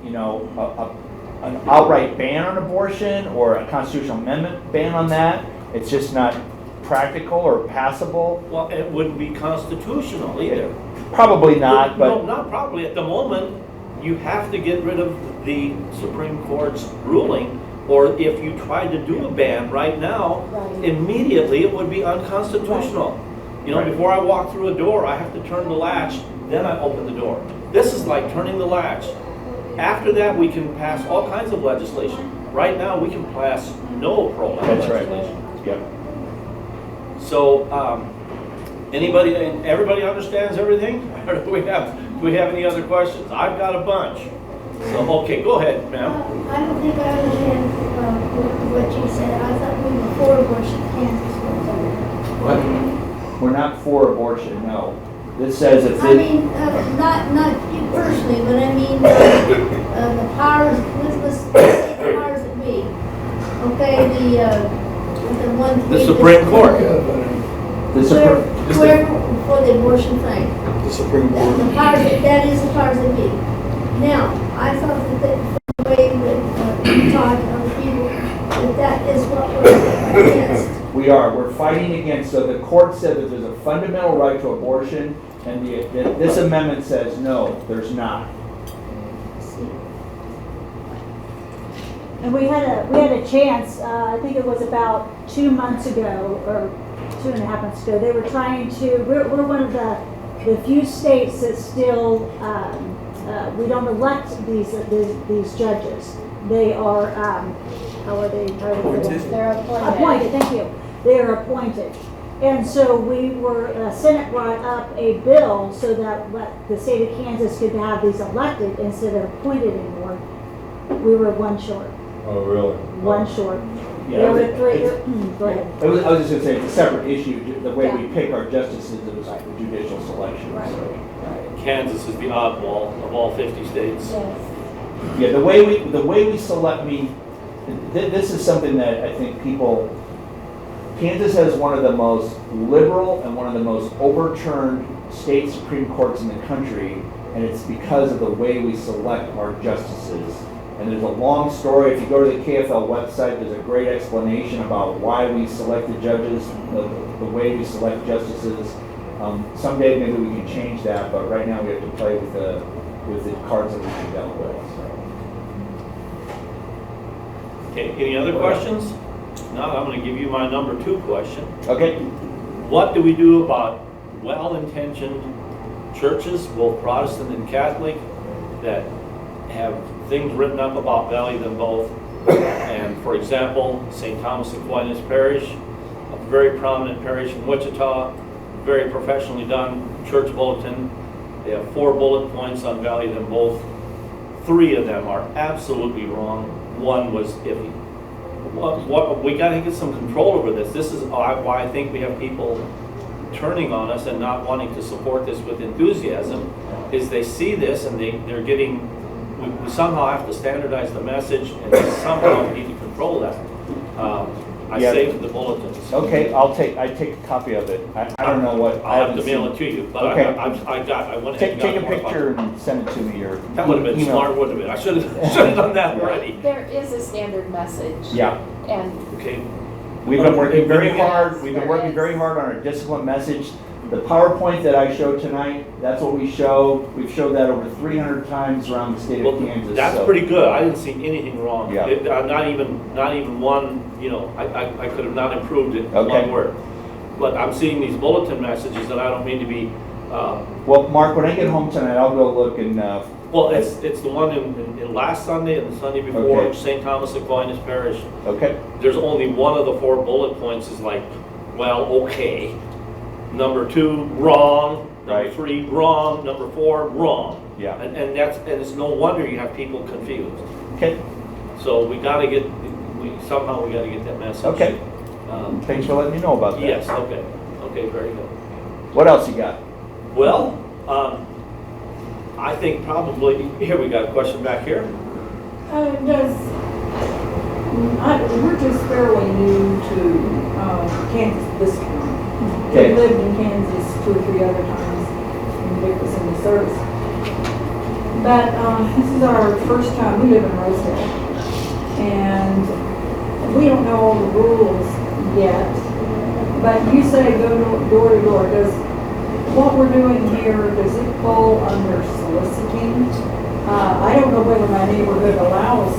an outright ban on abortion or a constitutional amendment ban on that. It's just not practical or passable. Well, it wouldn't be constitutional either. Probably not, but No, not probably. At the moment, you have to get rid of the Supreme Court's ruling, or if you tried to do a ban right now, immediately it would be unconstitutional. Before I walk through a door, I have to turn the latch, then I open the door. This is like turning the latch. After that, we can pass all kinds of legislation. Right now, we can pass no pro-life that's right. legislation. Yep. So, everybody understands everything? Or do we have any other questions? I've got a bunch. So, okay, go ahead, ma'am. I don't think I understand what you said. I thought we were for abortion. Kansas was. What? We're not for abortion, no. This says if I mean, not you personally, but I mean the powers. Let's say the powers that be. Okay, the one. The Supreme Court. Whoever for the abortion thing. The Supreme Court. The powers that is the powers that be. Now, I thought that the way that you talk to other people, that is what we're against. we're fighting against, so the court said that there's a fundamental right to abortion, and this amendment says no, there's not. And we had a chance, I think it was about 2 months ago, or 2.5 months ago, they were trying to, we're one of the few states that still, we don't elect these judges. They are, how are they? Appointed. They're appointed, thank you. They are appointed. And so Senate brought up a bill so that the state of Kansas could have these elected instead of appointed anymore. We were one short. Oh, really? One short. Yeah, There were it- three, it's- go ahead. I was just going to say, it's a separate issue, the way we Yeah. pick our justices is a judicial selection. Right. So. Kansas is the oddball of all 50 states. Yes. Yeah, the way we select this is something that I think Kansas has one of the most liberal and one of the most overturned state Supreme Courts in the country, and it's because of the way we select our justices. And there's a long story. If you go to the KFL website, there's a great explanation about why we select the judges, the way we select justices. Someday maybe we can change that, but right now we have to play with the cards that we've been dealt with. Okay, any other questions? Now I'm going to give you my number 2 question. Okay. What do we do about well-intentioned churches, both Protestant and Catholic, that have things written up about value them both? And for example, St. Thomas Aquinas Parish, a very prominent parish in Wichita, very professionally done church bulletin. They have 4 bullet points on value them both. 3 of them are absolutely wrong. 1 was iffy. We got to get some control over this. This is why I think we have people turning on us and not wanting to support this with enthusiasm, is they see this and they're getting, we somehow have to standardize the message and somehow need to control that. I saved the bulletins. Okay, I take a copy of it. I don't know what. I'll have to mail it to you, but okay. I went ahead and take a got more picture and send it to me, or that would have been email. smart, wouldn't it? I should have done that already. There is a standard message. Yeah. And Okay. We've been working very Yes, hard. We've been there working is. very hard on our discipline message. The PowerPoint that I showed tonight, that's what we show. We've showed that over 300 times around the state of Kansas. That's so. pretty good. I didn't see anything wrong. Yeah. Not even one, I could have not improved it Okay. one word. But I'm seeing these bulletin messages, and I don't mean to be, Well, Mark, when I get home tonight, I'll go look and. well, it's the one in last Sunday and the Sunday before, Okay. St. Thomas Aquinas Parish. Okay. There's only one of the 4 bullet points is like, well, okay. Number 2, wrong. Number Right. 3, wrong. Number 4, wrong. Yeah. And it's no wonder you have people confused. Okay. So we gotta get that message. Okay. Thanks for letting me know about that. Yes, okay. Okay, very good. What else you got? Well, I think probably, here we got a question back here. We're just fairly new to Kansas this time. Okay. We've lived in Kansas 2 or 3 other times when Dick was in the service. But this is our first time. We live in Rosedale. And we don't know all the rules yet. But you say go door to door. Does what we're doing here, does it fall under soliciting? I don't know whether my neighborhood allows,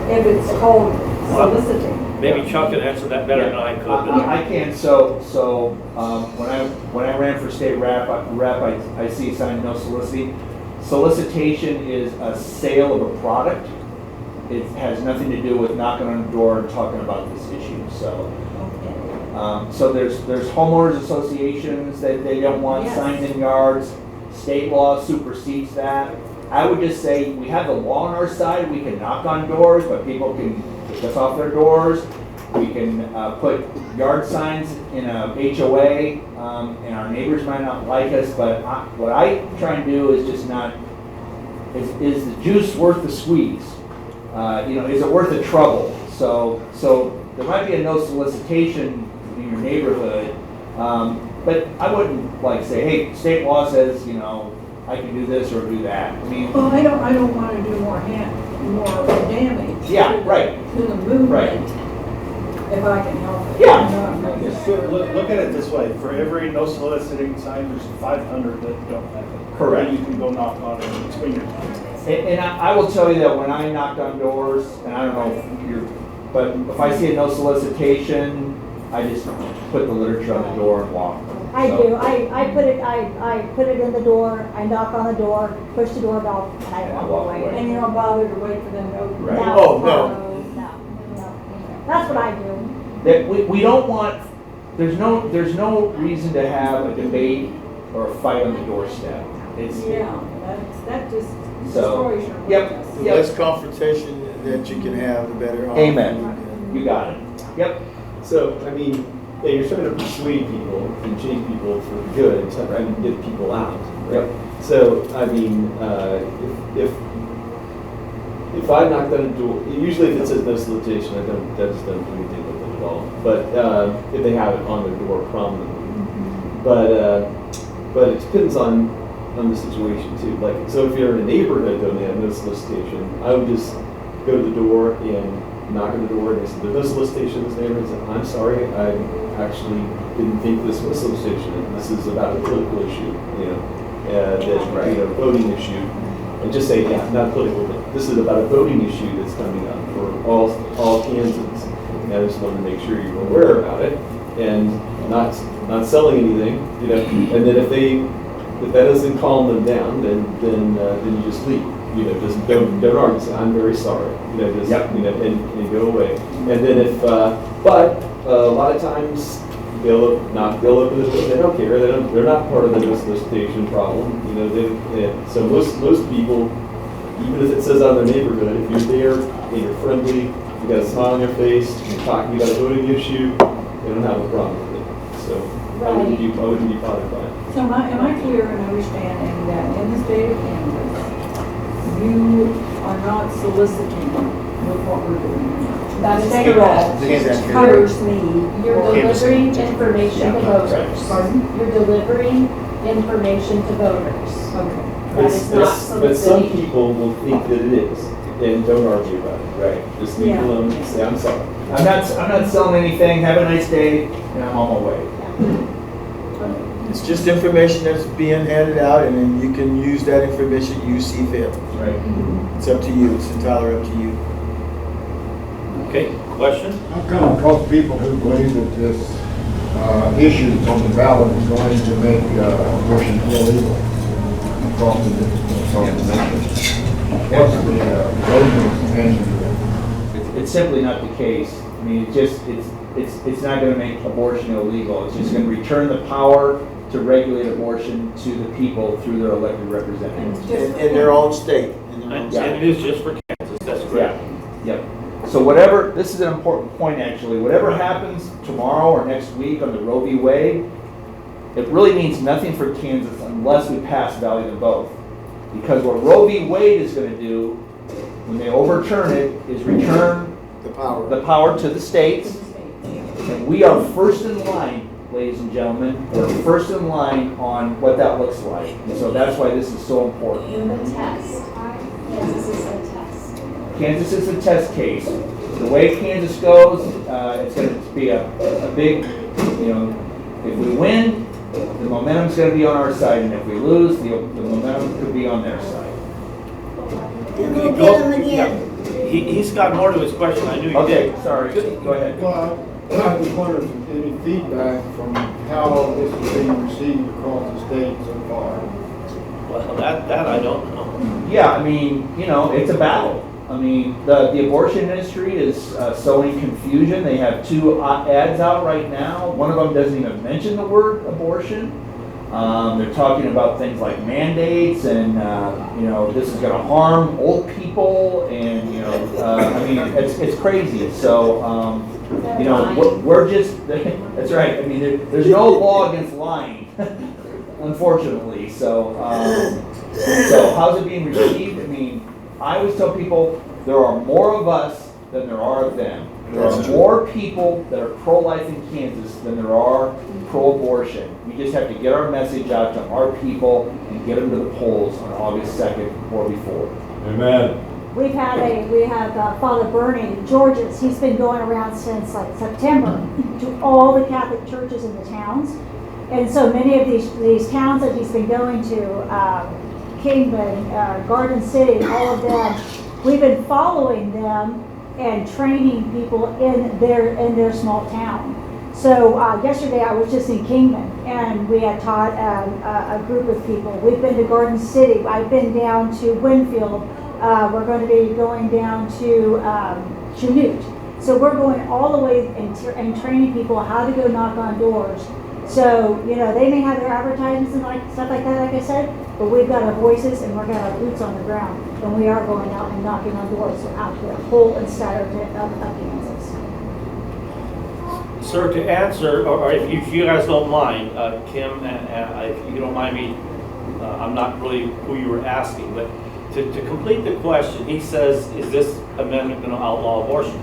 if it's called soliciting. Maybe Chuck can answer that better than I could. I can. So when I ran for state rep, I see a sign no soliciting. Solicitation is a sale of a product. It has nothing to do with knocking on the door and talking about this issue. So there's homeowners associations that they don't want signs in yards. State law supersedes that. I would just say we have the law on our side. We can knock on doors, but people can kick us off their doors. We can put yard signs in a HOA, and our neighbors might not like us. But what I try and do is just not. Is the juice worth the squeeze? Is it worth the trouble? So there might be a no solicitation in your neighborhood, but I wouldn't say, hey, state law says, I can do this or do that. I mean, Well, I don't want to do more damage. Yeah, right. To the movement. Right. If I can help it. Yeah. Look at it this way, for every no soliciting sign, there's 500 that don't have it. Correct. You can go knock on it and swing your hands. And I will tell you that when I knocked on doors, and I don't know if but if I see a no solicitation, I just put the literature on the door and walk. I do. I put it in the door. I knock on the door, push the doorbell, and I walk away. And you don't bother to wait for them to open. Right. No. That's what I do. That we don't want. There's no reason to have a debate or a fight on the doorstep. That just So, destroys your yep. The less confrontation that you can have, the better off. Amen. You got it. Yep. So, I mean, you're trying to persuade people and change people for good, except for having to get people out. Right? Yep. So, I mean, if I knock on a door, usually if it says no solicitation, that just doesn't do anything with it at all. But if they have it on their door prominently, But it depends on the situation too. Like, so if you're in a neighborhood and they have no solicitation, I would just go to the door and knock on the door and they say, there's no solicitation in this neighborhood. And say, I'm sorry, I actually didn't think this was solicitation. And this is about a political issue, you know, voting issue. And just say, yeah, not political, but this is about a voting issue that's coming up for all Kansans. And I just wanted to make sure you were aware about it and not selling anything, you know. And then if that doesn't calm them down, then you just leave. You know, just don't argue. Say, I'm very sorry. You know, just you know, and go away. And then if but a lot of times they'll open the door. They don't care. They're not part of the no solicitation problem. You know, so most people, even if it says out in the neighborhood, if you're there and you're friendly, you got a smile on your face, you're talking about a voting issue, they don't have a problem with it. So I wouldn't be bothered by it. So am I clear in understanding that in the state of Kansas, you are not soliciting with what we're doing? That is State law correct. covers me. You're delivering information to voters. Pardon? You're delivering information to voters. Okay. That is not But some soliciting. people will think that it is, and don't argue about it. Right. Just leave it alone and say, I'm sorry. I'm not selling anything. Have a nice day, and I'm on my way. It's just information that's being handed out, and then you can use that information you see fit. Right. It's up to you. It's entirely up to you. Okay, question? I've come across people who believe that this issue on the ballot is going to make abortion illegal across the nation. What's the voting answer to that? It's simply not the case. I mean, it's not going to make abortion illegal. It's just going to return the power to regulate abortion to the people through their elected representatives. In their own state. And it is just for Kansas, that's correct. Yep. So this is an important point actually, whatever happens tomorrow or next week on the Roe v. Wade, it really means nothing for Kansas unless we pass value them both. Because what Roe v. Wade is going to do, when they overturn it, is return the power to the states. And we are first in line, ladies and gentlemen. We're first in line on what that looks like. And so that's why this is so important. The test. Kansas is the test. Kansas is a test case. The way Kansas goes, it's going to be a big, you know, if we win, the momentum's going to be on our side, and if we lose, the momentum could be on their side. And we'll get them again. He's got more to his question. I knew you Okay, did. sorry. Go ahead. Well, I was wondering if there's any feedback from how this is being received across the state so far. Well, that I don't know. Yeah, I mean, you know, it's a battle. I mean, the abortion industry is sowing confusion. They have 2 ads out right now. One of them doesn't even mention the word abortion. They're talking about things like mandates and, you know, this is going to harm old people and, you know, I mean, it's crazy. So, you know, we're just, that's right. I mean, there's no law against lying, unfortunately. So how's it being received? I mean, I always tell people there are more of us than there are of them. There are more people that are pro-life in Kansas than there are pro-abortion. We just have to get our message out to our people and get them to the polls on August 2nd or before. Amen. We have Father Bernie Georges. He's been going around since like September to all the Catholic churches in the towns. And so many of these towns that he's been going to, Kingman, Garden City, all of them, we've been following them and training people in their small town. So yesterday I was just in Kingman and we had taught a group of people. We've been to Garden City. I've been down to Winfield. We're going to be going down to Chanute. So we're going all the way and training people how to go knock on doors. So, you know, they may have their advertisements and stuff like that, like I said, but we've got our voices and we've got our boots on the ground. And we are going out and knocking on doors out the whole entire of Kansas. Sir, to answer, or if you guys don't mind, Kim, and if you don't mind me, I'm not really who you were asking, but to complete the question, he says, is this amendment going to outlaw abortion?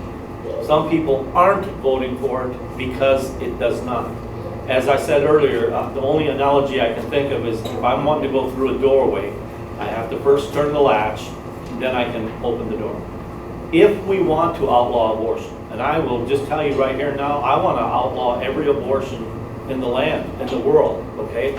Some people aren't voting for it because it does not. as I said earlier, the only analogy I can think of is if I'm wanting to go through a doorway, I have to first turn the latch, then I can open the door. If we want to outlaw abortion, and I will just tell you right here now, I want to outlaw every abortion in the land, in the world, okay?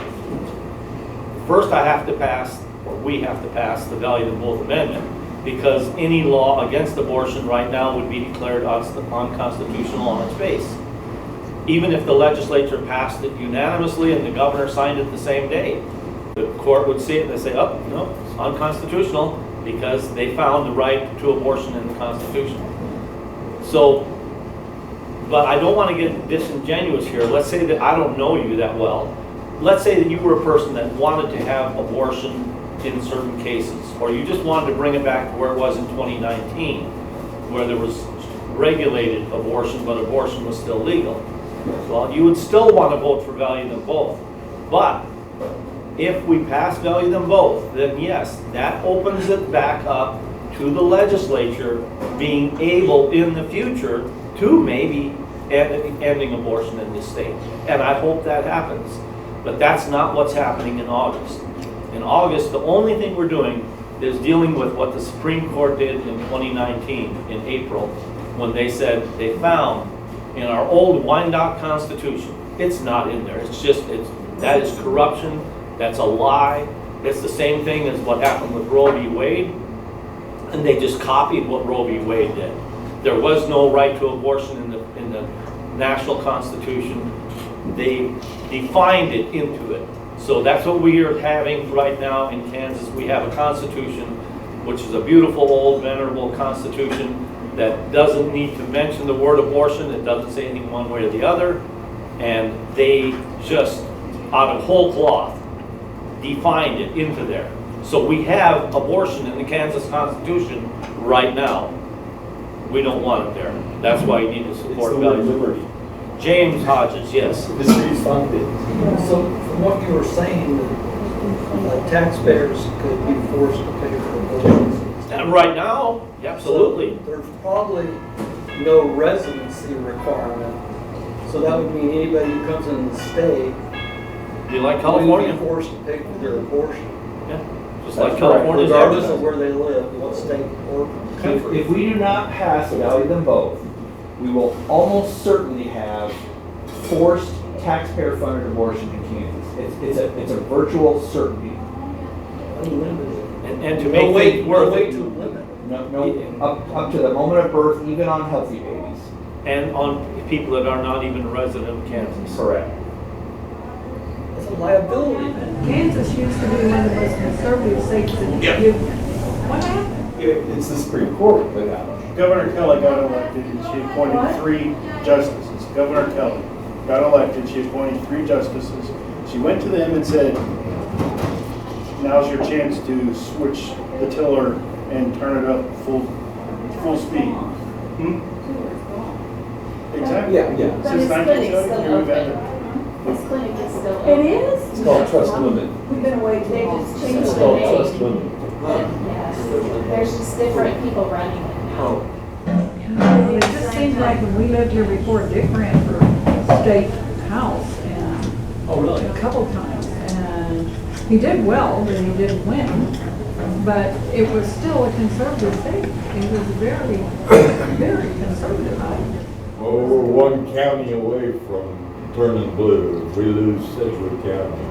First I have to pass, or we have to pass, the Value Them Both Amendment, because any law against abortion right now would be declared unconstitutional on its face. Even if the legislature passed it unanimously and the governor signed it the same day, the court would see it and they say, oh, no, it's unconstitutional because they found the right to abortion in the Constitution. So, but I don't want to get disingenuous here. Let's say that I don't know you that well. Let's say that you were a person that wanted to have abortion in certain cases, or you just wanted to bring it back to where it was in 2019, where there was regulated abortion, but abortion was still legal. Well, you would still want to vote for Value Them Both. But if we pass Value Them Both, then yes, that opens it back up to the legislature being able in the future to maybe ending abortion in this state. And I hope that happens. But that's not what's happening in August. In August, the only thing we're doing is dealing with what the Supreme Court did in 2019, in April, when they said they found in our old Wyandotte Constitution, it's not in there. It's just, that is corruption. That's a lie. It's the same thing as what happened with Roe v. Wade, and they just copied what Roe v. Wade did. There was no right to abortion in the national Constitution. They defined it into it. So that's what we are having right now in Kansas. We have a constitution, which is a beautiful, old, venerable constitution that doesn't need to mention the word abortion. It doesn't say anything one way or the other. And they just, out of whole cloth, defined it into there. So we have abortion in the Kansas Constitution right now. We don't want it there. That's why you need to support Value Liberty. James Hodges, yes. So from what you were saying, that taxpayers could be forced to pay for abortions. Right now, absolutely. So there's probably no residency requirement. So that would mean anybody who comes in the state You like California? would be forced to pay for their abortion. Yeah, just like California. Regardless of where they live, what state or country. If we do not pass Value Them Both, we will almost certainly have forced taxpayer-funded abortion in Kansas. It's a virtual certainty. Unlimited. And to make things worth way it, to limit. No, up to the moment of birth, even on healthy babies. and on people that are not even resident of Kansas. Correct. It's a liability. Kansas used to be one of the most conservative states in the Union. What happened? It's the Supreme Court that happened. Governor Kelly got elected and she appointed 3 justices. Governor Kelly got elected, she appointed 3 justices. She went to them and said, now's your chance to switch the tiller and turn it up full speed. Exactly. Yeah. But Since his clinic's 1970, still we've had open. His clinic is still open. It is? It's called trust limit. We've been away They too just long. changed It's the called name. trust limit. Yes, there's just different people running it now. It just seems like when we lived here before, Dick ran for state house and Oh, really? a couple times. And he did well, but he didn't win. But it was still a conservative state. It was very, very conservative. Well, we're one county away from turning blue. If we lose Sedgwick County,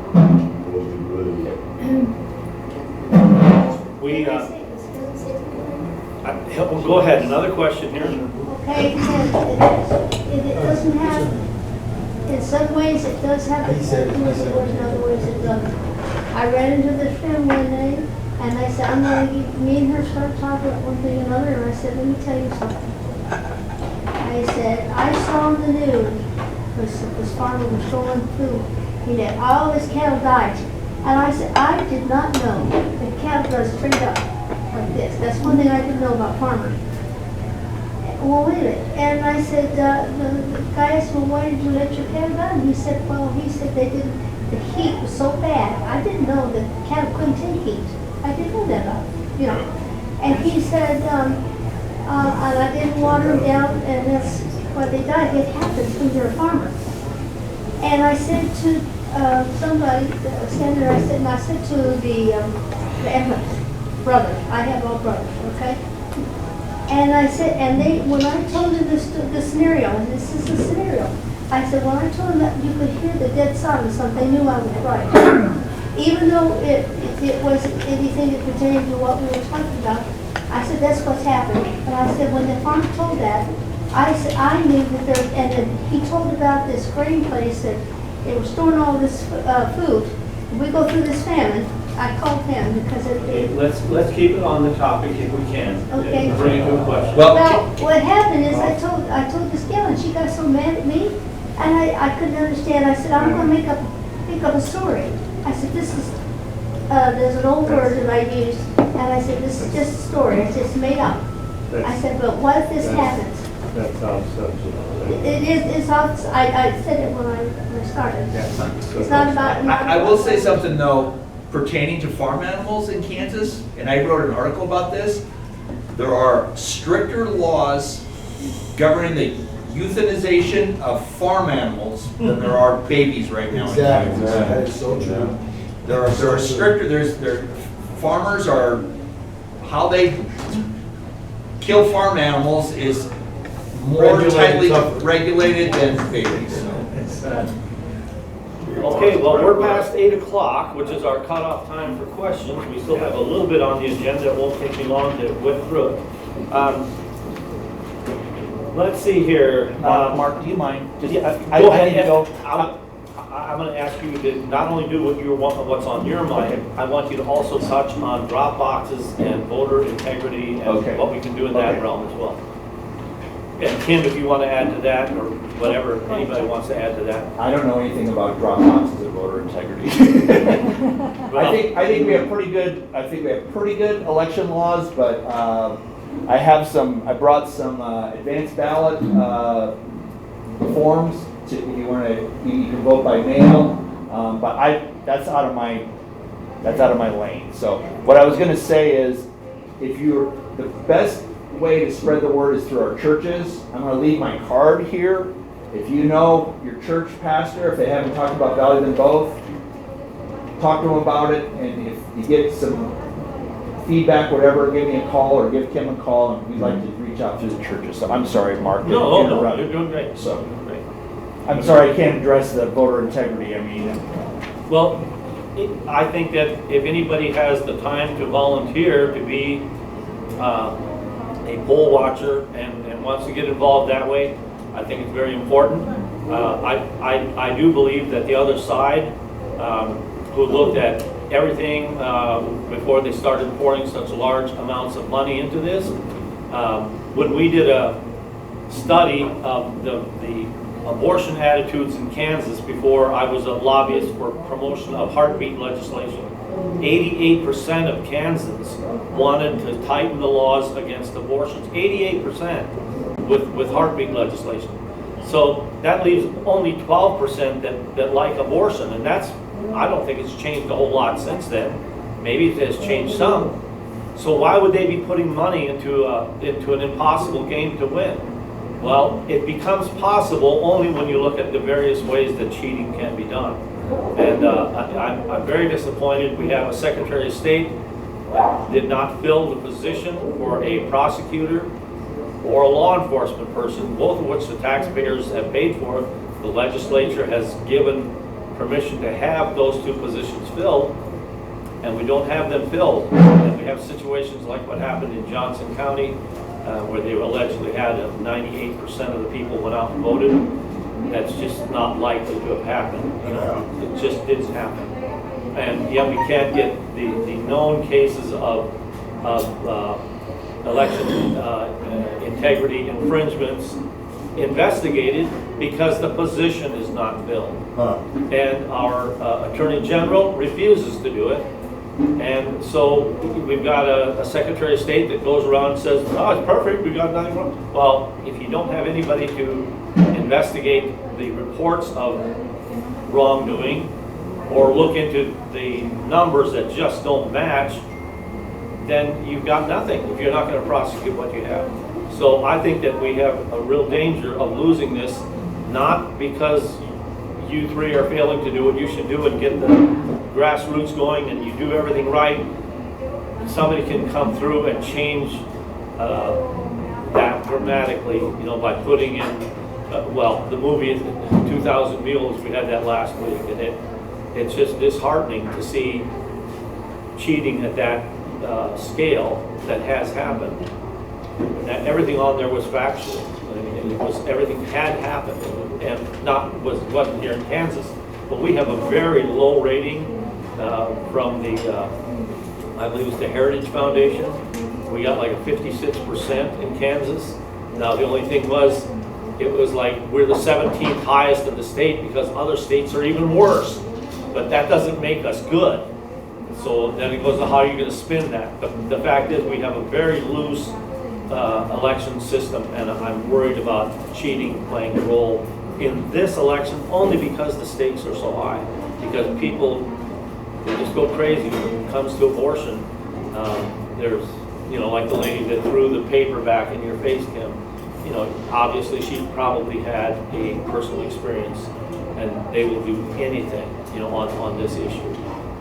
we'll be blue. Go ahead, another question here. Okay, it doesn't have, in some ways it does have a influence, in other ways it doesn't. I ran into this friend one day, and I said, I'm gonna get, me and her started talking about one thing and another, and I said, let me tell you something. I said, I saw on the news, this farmer was stolen food, he had all his cattle died. And I said, I did not know that cattle does straight up like this. That's one thing I didn't know about farmers. Well, wait a minute. And I said, the guy asked, well, why did you let your cattle die? And he said, they didn't, the heat was so bad. I didn't know that cattle couldn't take heat. I didn't know that, And he said, and I didn't water them down, and that's why they died. It happens when you're a farmer. And I said to somebody, Senator, I said to the Evans brothers, I have all brothers, okay? And I said, when I told them the scenario, and this is the scenario, I said, when I told them that you could hear the dead silence, they knew I was right. Even though it wasn't anything that pertained to what we were talking about, I said, that's what's happened. And I said, when the farmer told that, I said, I knew that there, and then he told about this grain place that they were storing all this food. We go through this famine. I called him because Let's keep it on the topic if we can. Okay. Bring it to a question. Well, what happened is I told this gal and she got so mad at me, and I couldn't understand. I said, I'm going to make up a story. I said, this is there's an old word that I used, and I said, this is just a story. I said, it's made up. I said, but what if this happens? That's off subject. It is. It's off. I said it when I started. It's not about. I will say something though pertaining to farm animals in Kansas, and I wrote an article about this. There are stricter laws governing the euthanization of farm animals than there are babies right now in Exactly, Kansas. that is so true. There are stricter. Farmers are, how they kill farm animals is more tightly regulated than babies. Okay, well, we're past 8 o'clock, which is our cutoff time for questions. We still have a little bit on the agenda. It won't take me long to whip through it. Let's see here. Mark, do you mind? Just, Go ahead. I'm going to ask you to not only do what's on your mind, I want you to also touch on drop boxes and voter integrity and what we can do in that realm as well. And Kim, if you want to add to that, or whatever anybody wants to add to that. I don't know anything about drop boxes and voter integrity. I think we have pretty good election laws, but I brought some advanced ballot forms to, if you want to, you can vote by mail, but that's out of my lane. So what I was going to say is, the best way to spread the word is through our churches. I'm going to leave my card here. If you know your church pastor, if they haven't talked about value them both, talk to them about it, and if you get some feedback, whatever, give me a call or give Kim a call, and we'd like to reach out to the churches. So I'm sorry, Mark. No, you're doing great. So, I'm sorry I can't address the voter integrity. Well, I think that if anybody has the time to volunteer to be a poll watcher and wants to get involved that way, I think it's very important. I do believe that the other side, who looked at everything before they started pouring such large amounts of money into this, when we did a study of the abortion attitudes in Kansas before I was a lobbyist for promotion of heartbeat legislation, 88% of Kansans wanted to tighten the laws against abortions. 88% with heartbeat legislation. So that leaves only 12% that like abortion, and I don't think it's changed a whole lot since then. Maybe it has changed some. So why would they be putting money into an impossible game to win? Well, it becomes possible only when you look at the various ways that cheating can be done. And I'm very disappointed. We have a Secretary of State that did not fill the position for a prosecutor or a law enforcement person, both of which the taxpayers have paid for. The legislature has given permission to have those two positions filled, and we don't have them filled. And we have situations like what happened in Johnson County, where they allegedly had 98% of the people went out and voted. That's just not likely to have happened. It just didn't happen. And yet we can't get the known cases of election integrity infringements investigated because the position is not filled. And our Attorney General refuses to do it. And so we've got a Secretary of State that goes around and says, oh, it's perfect, we got nothing wrong. Well, if you don't have anybody to investigate the reports of wrongdoing or look into the numbers that just don't match, then you've got nothing if you're not going to prosecute what you have. So I think that we have a real danger of losing this, not because you three are failing to do what you should do and get the grassroots going, and you do everything right, somebody can come through and change that dramatically, you know, by putting in, well, the movie 2,000 Mules, we had that last week, and it's just disheartening to see cheating at that scale that has happened. That everything on there was factual. I mean, it was, everything had happened, and wasn't here in Kansas. But we have a very low rating from the, I believe it's the Heritage Foundation. We got like a 56% in Kansas. Now the only thing was, it was like we're the 17th highest in the state because other states are even worse. But that doesn't make us good. So then it goes to how you're going to spin that. But the fact is, we have a very loose election system, and I'm worried about cheating playing a role in this election only because the stakes are so high. Because people, they just go crazy when it comes to abortion. There's, you know, like the lady that threw the paper back in your face, Kim. You know, obviously she probably had a personal experience, and they will do anything, you know, on this issue.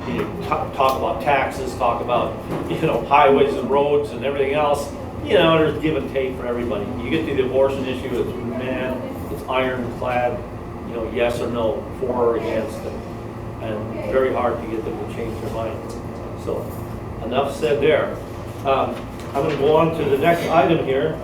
You know, talk about taxes, talk about, you know, highways and roads and everything else. You know, there's give and take for everybody. You get to the abortion issue, it's man, it's ironclad, you know, yes or no, for or against it. And very hard to get them to change their mind. So, enough said there. I'm going to go on to the next item here.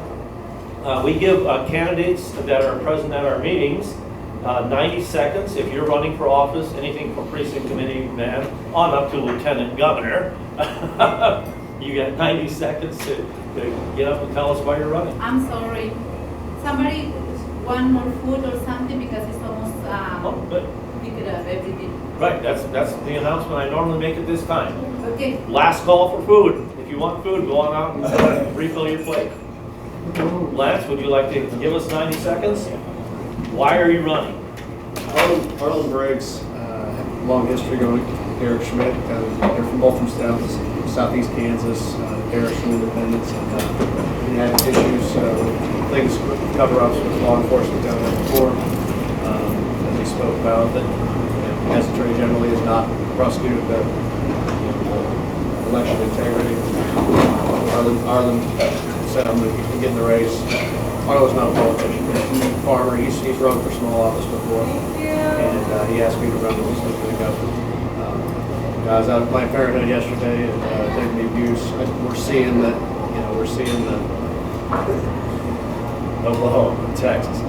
We give candidates that are present at our meetings 90 seconds if you're running for office, anything from precinct committee man on up to lieutenant governor. You get 90 seconds to get up and tell us why you're running. I'm sorry. Somebody want more food or something because it's almost pick it up everything. Right, that's the announcement I normally make at this time. Okay. Last call for food. If you want food, go on out and refill your plate. Lance, would you like to give us 90 seconds? Why are you running? Arlen Briggs, long history going. Eric Schmidt, they're from both from southeast Kansas, Parish from Independence, and we had issues, things, cover-ups with law enforcement down there before, as we spoke about, that as Attorney General has not prosecuted the election integrity. Arlen said, I'm going to get in the race. Arlen's not a politician, he's a farmer, he's run for small office before, and he asked me to run the lieutenant governor. I was out at Planned Parenthood yesterday and taking the abuse. We're seeing that, you know, we're seeing the Oklahoma, Texas,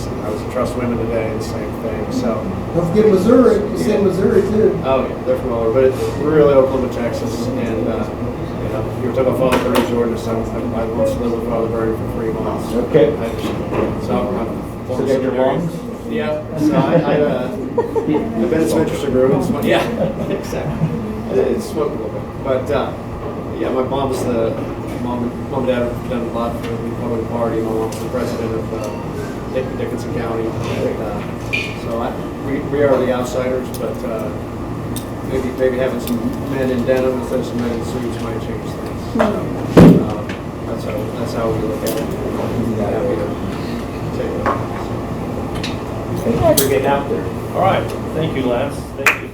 and I was at Trust Women today, the same thing. So don't forget Missouri. You said Missouri too. Oh yeah, they're from all over, but it's really Oklahoma, Texas, and you know, you were talking about Father Bernie, Georgia. So I once lived with Father Bernie for 3 months. Okay. So you got your lungs? Yeah. So I've been in some interesting rooms. Yeah, exactly. It's smoked a little bit, but yeah, my mom's mom and dad have done a lot for the Republican Party. My mom's the president of Dickinson County. So we are the outsiders, but maybe having some men in denim instead of some men in suits might change things. So, that's how we look at it. Happy to take it. Thank you for getting out there. All right. Thank you, Lance. Thank you.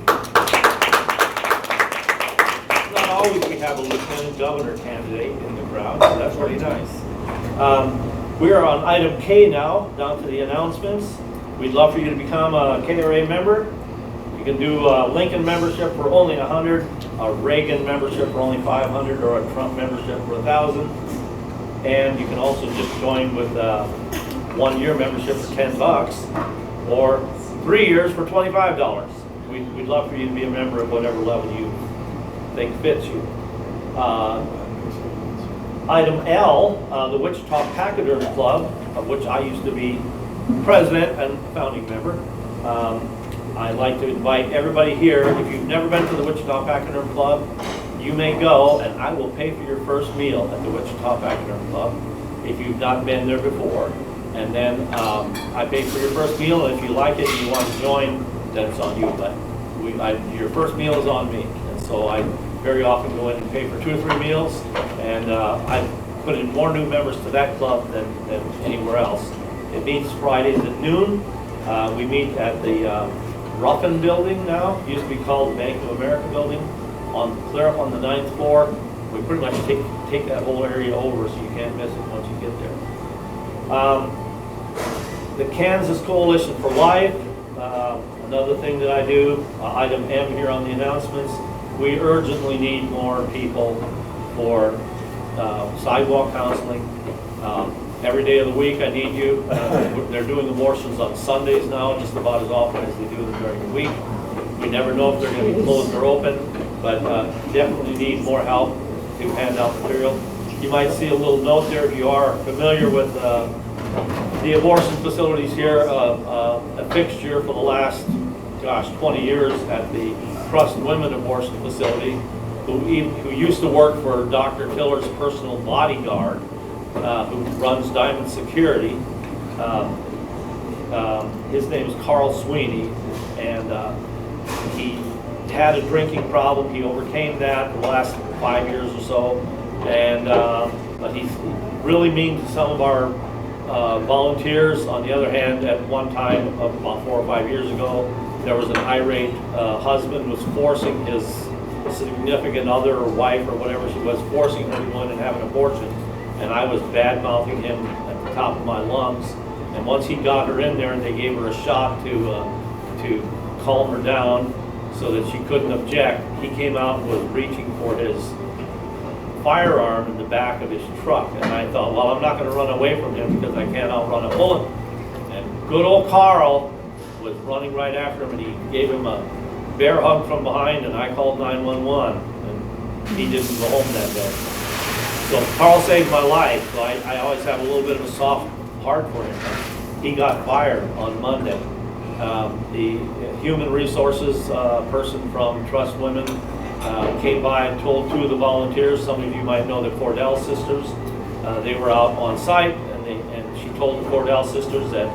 Not always we have a lieutenant governor candidate in the crowd, so that's pretty nice. We are on item K now, down to the announcements. We'd love for you to become a KRA member. You can do a Lincoln membership for only $100, a Reagan membership for only $500, or a Trump membership for $1,000. And you can also just join with a 1-year membership for $10. Or 3 years for $25. We'd love for you to be a member of whatever level you think fits you. Item L, the Wichita Pachyderm Club, of which I used to be president and founding member. I'd like to invite everybody here. If you've never been to the Wichita Pachyderm Club, you may go, and I will pay for your first meal at the Wichita Pachyderm Club if you've not been there before. And then I pay for your first meal, and if you like it and you want to join, then it's on you. But your first meal is on me. And so I very often go in and pay for 2 or 3 meals, and I put in more new members to that club than anywhere else. It meets Fridays at noon, We meet at the Ruffin Building now, used to be called the Bank of America Building, clear up on the 9th floor. We pretty much take that whole area over, so you can't miss it once you get there. The Kansas Coalition for Life, another thing that I do, item M here on the announcements, we urgently need more people for sidewalk counseling. Every day of the week I need you. They're doing abortions on Sundays now, just about as often as they do them during the week. We never know if they're going to be closed or open, but definitely need more help to hand out material. You might see a little note there if you are familiar with the abortion facilities here, a fixture for the last, 20 years at the Trust Women Abortion Facility, who used to work for Dr. Killer's personal bodyguard, who runs Diamond Security. His name is Carl Sweeney, and he had a drinking problem. He overcame that the last 5 years or so, and but he's really mean to some of our volunteers. On the other hand, at one time, about 4 or 5 years ago, there was an irate husband was forcing his significant other or wife or whatever she was, forcing her to go in and have an abortion. And I was bad-mouthing him at the top of my lungs. And once he got her in there and they gave her a shot to calm her down so that she couldn't object, he came out and was reaching for his firearm in the back of his truck. And I thought, well, I'm not going to run away from him because I can't outrun a bullet. And good old Carl was running right after him, and he gave him a bear hug from behind, and I called 911, and he didn't go home that day. So Carl saved my life, so I always have a little bit of a soft heart for him. He got fired on Monday. The human resources person from Trust Women came by and told 2 of the volunteers, some of you might know the Cordell sisters, they were out on site, and she told the Cordell sisters that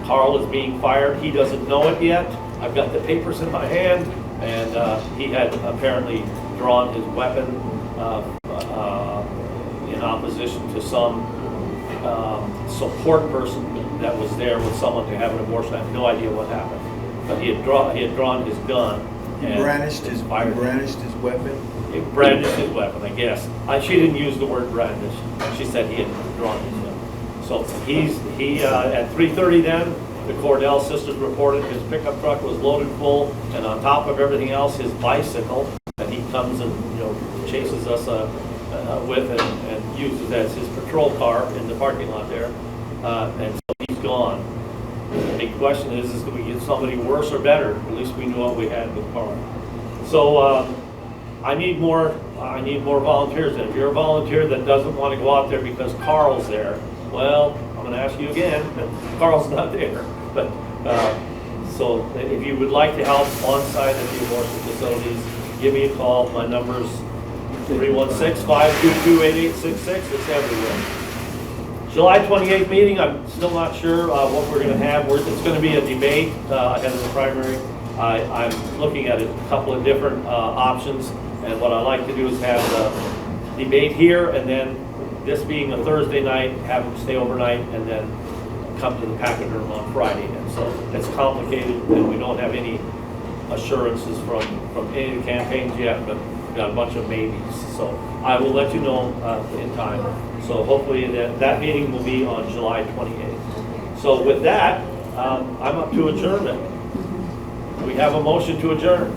Carl is being fired. He doesn't know it yet. I've got the papers in my hand, and he had apparently drawn his weapon in opposition to some support person that was there with someone to have an abortion. I have no idea what happened, but he had drawn his gun. He brandished his weapon? He brandished his weapon, I guess. She didn't use the word brandish. She said he had drawn his gun. So he at 3:30 then, the Cordell sisters reported his pickup truck was loaded full, and on top of everything else, his bicycle that he comes and chases us with and uses as his patrol car in the parking lot there, and so he's gone. The big question is do we get somebody worse or better? At least we knew what we had with Carl. So I need more volunteers. And if you're a volunteer that doesn't want to go out there because Carl's there, well, I'm going to ask you again. Carl's not there, but so if you would like to help on site at the abortion facilities, give me a call. My number's 316-522-8866. It's everywhere. July 28th meeting, I'm still not sure what we're going to have. It's going to be a debate ahead of the primary. I'm looking at a couple of different options, and what I like to do is have the debate here, and then this being a Thursday night, have them stay overnight, and then come to the packet room on Friday. And so it's complicated, and we don't have any assurances from any of the campaigns yet, but we've got a bunch of maybes. So I will let you know in time. So hopefully that meeting will be on July 28th. So with that, I'm up to adjournment. We have a motion to adjourn.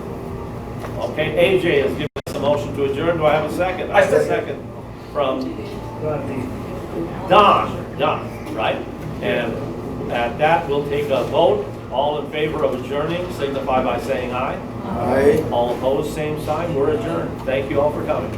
Okay, AJ has given us a motion to adjourn. Do I have a second? I have a second from Don, right? And at that, we'll take a vote. All in favor of adjourning, signify by saying aye. Aye. All opposed, same sign. We're adjourned. Thank you all for coming.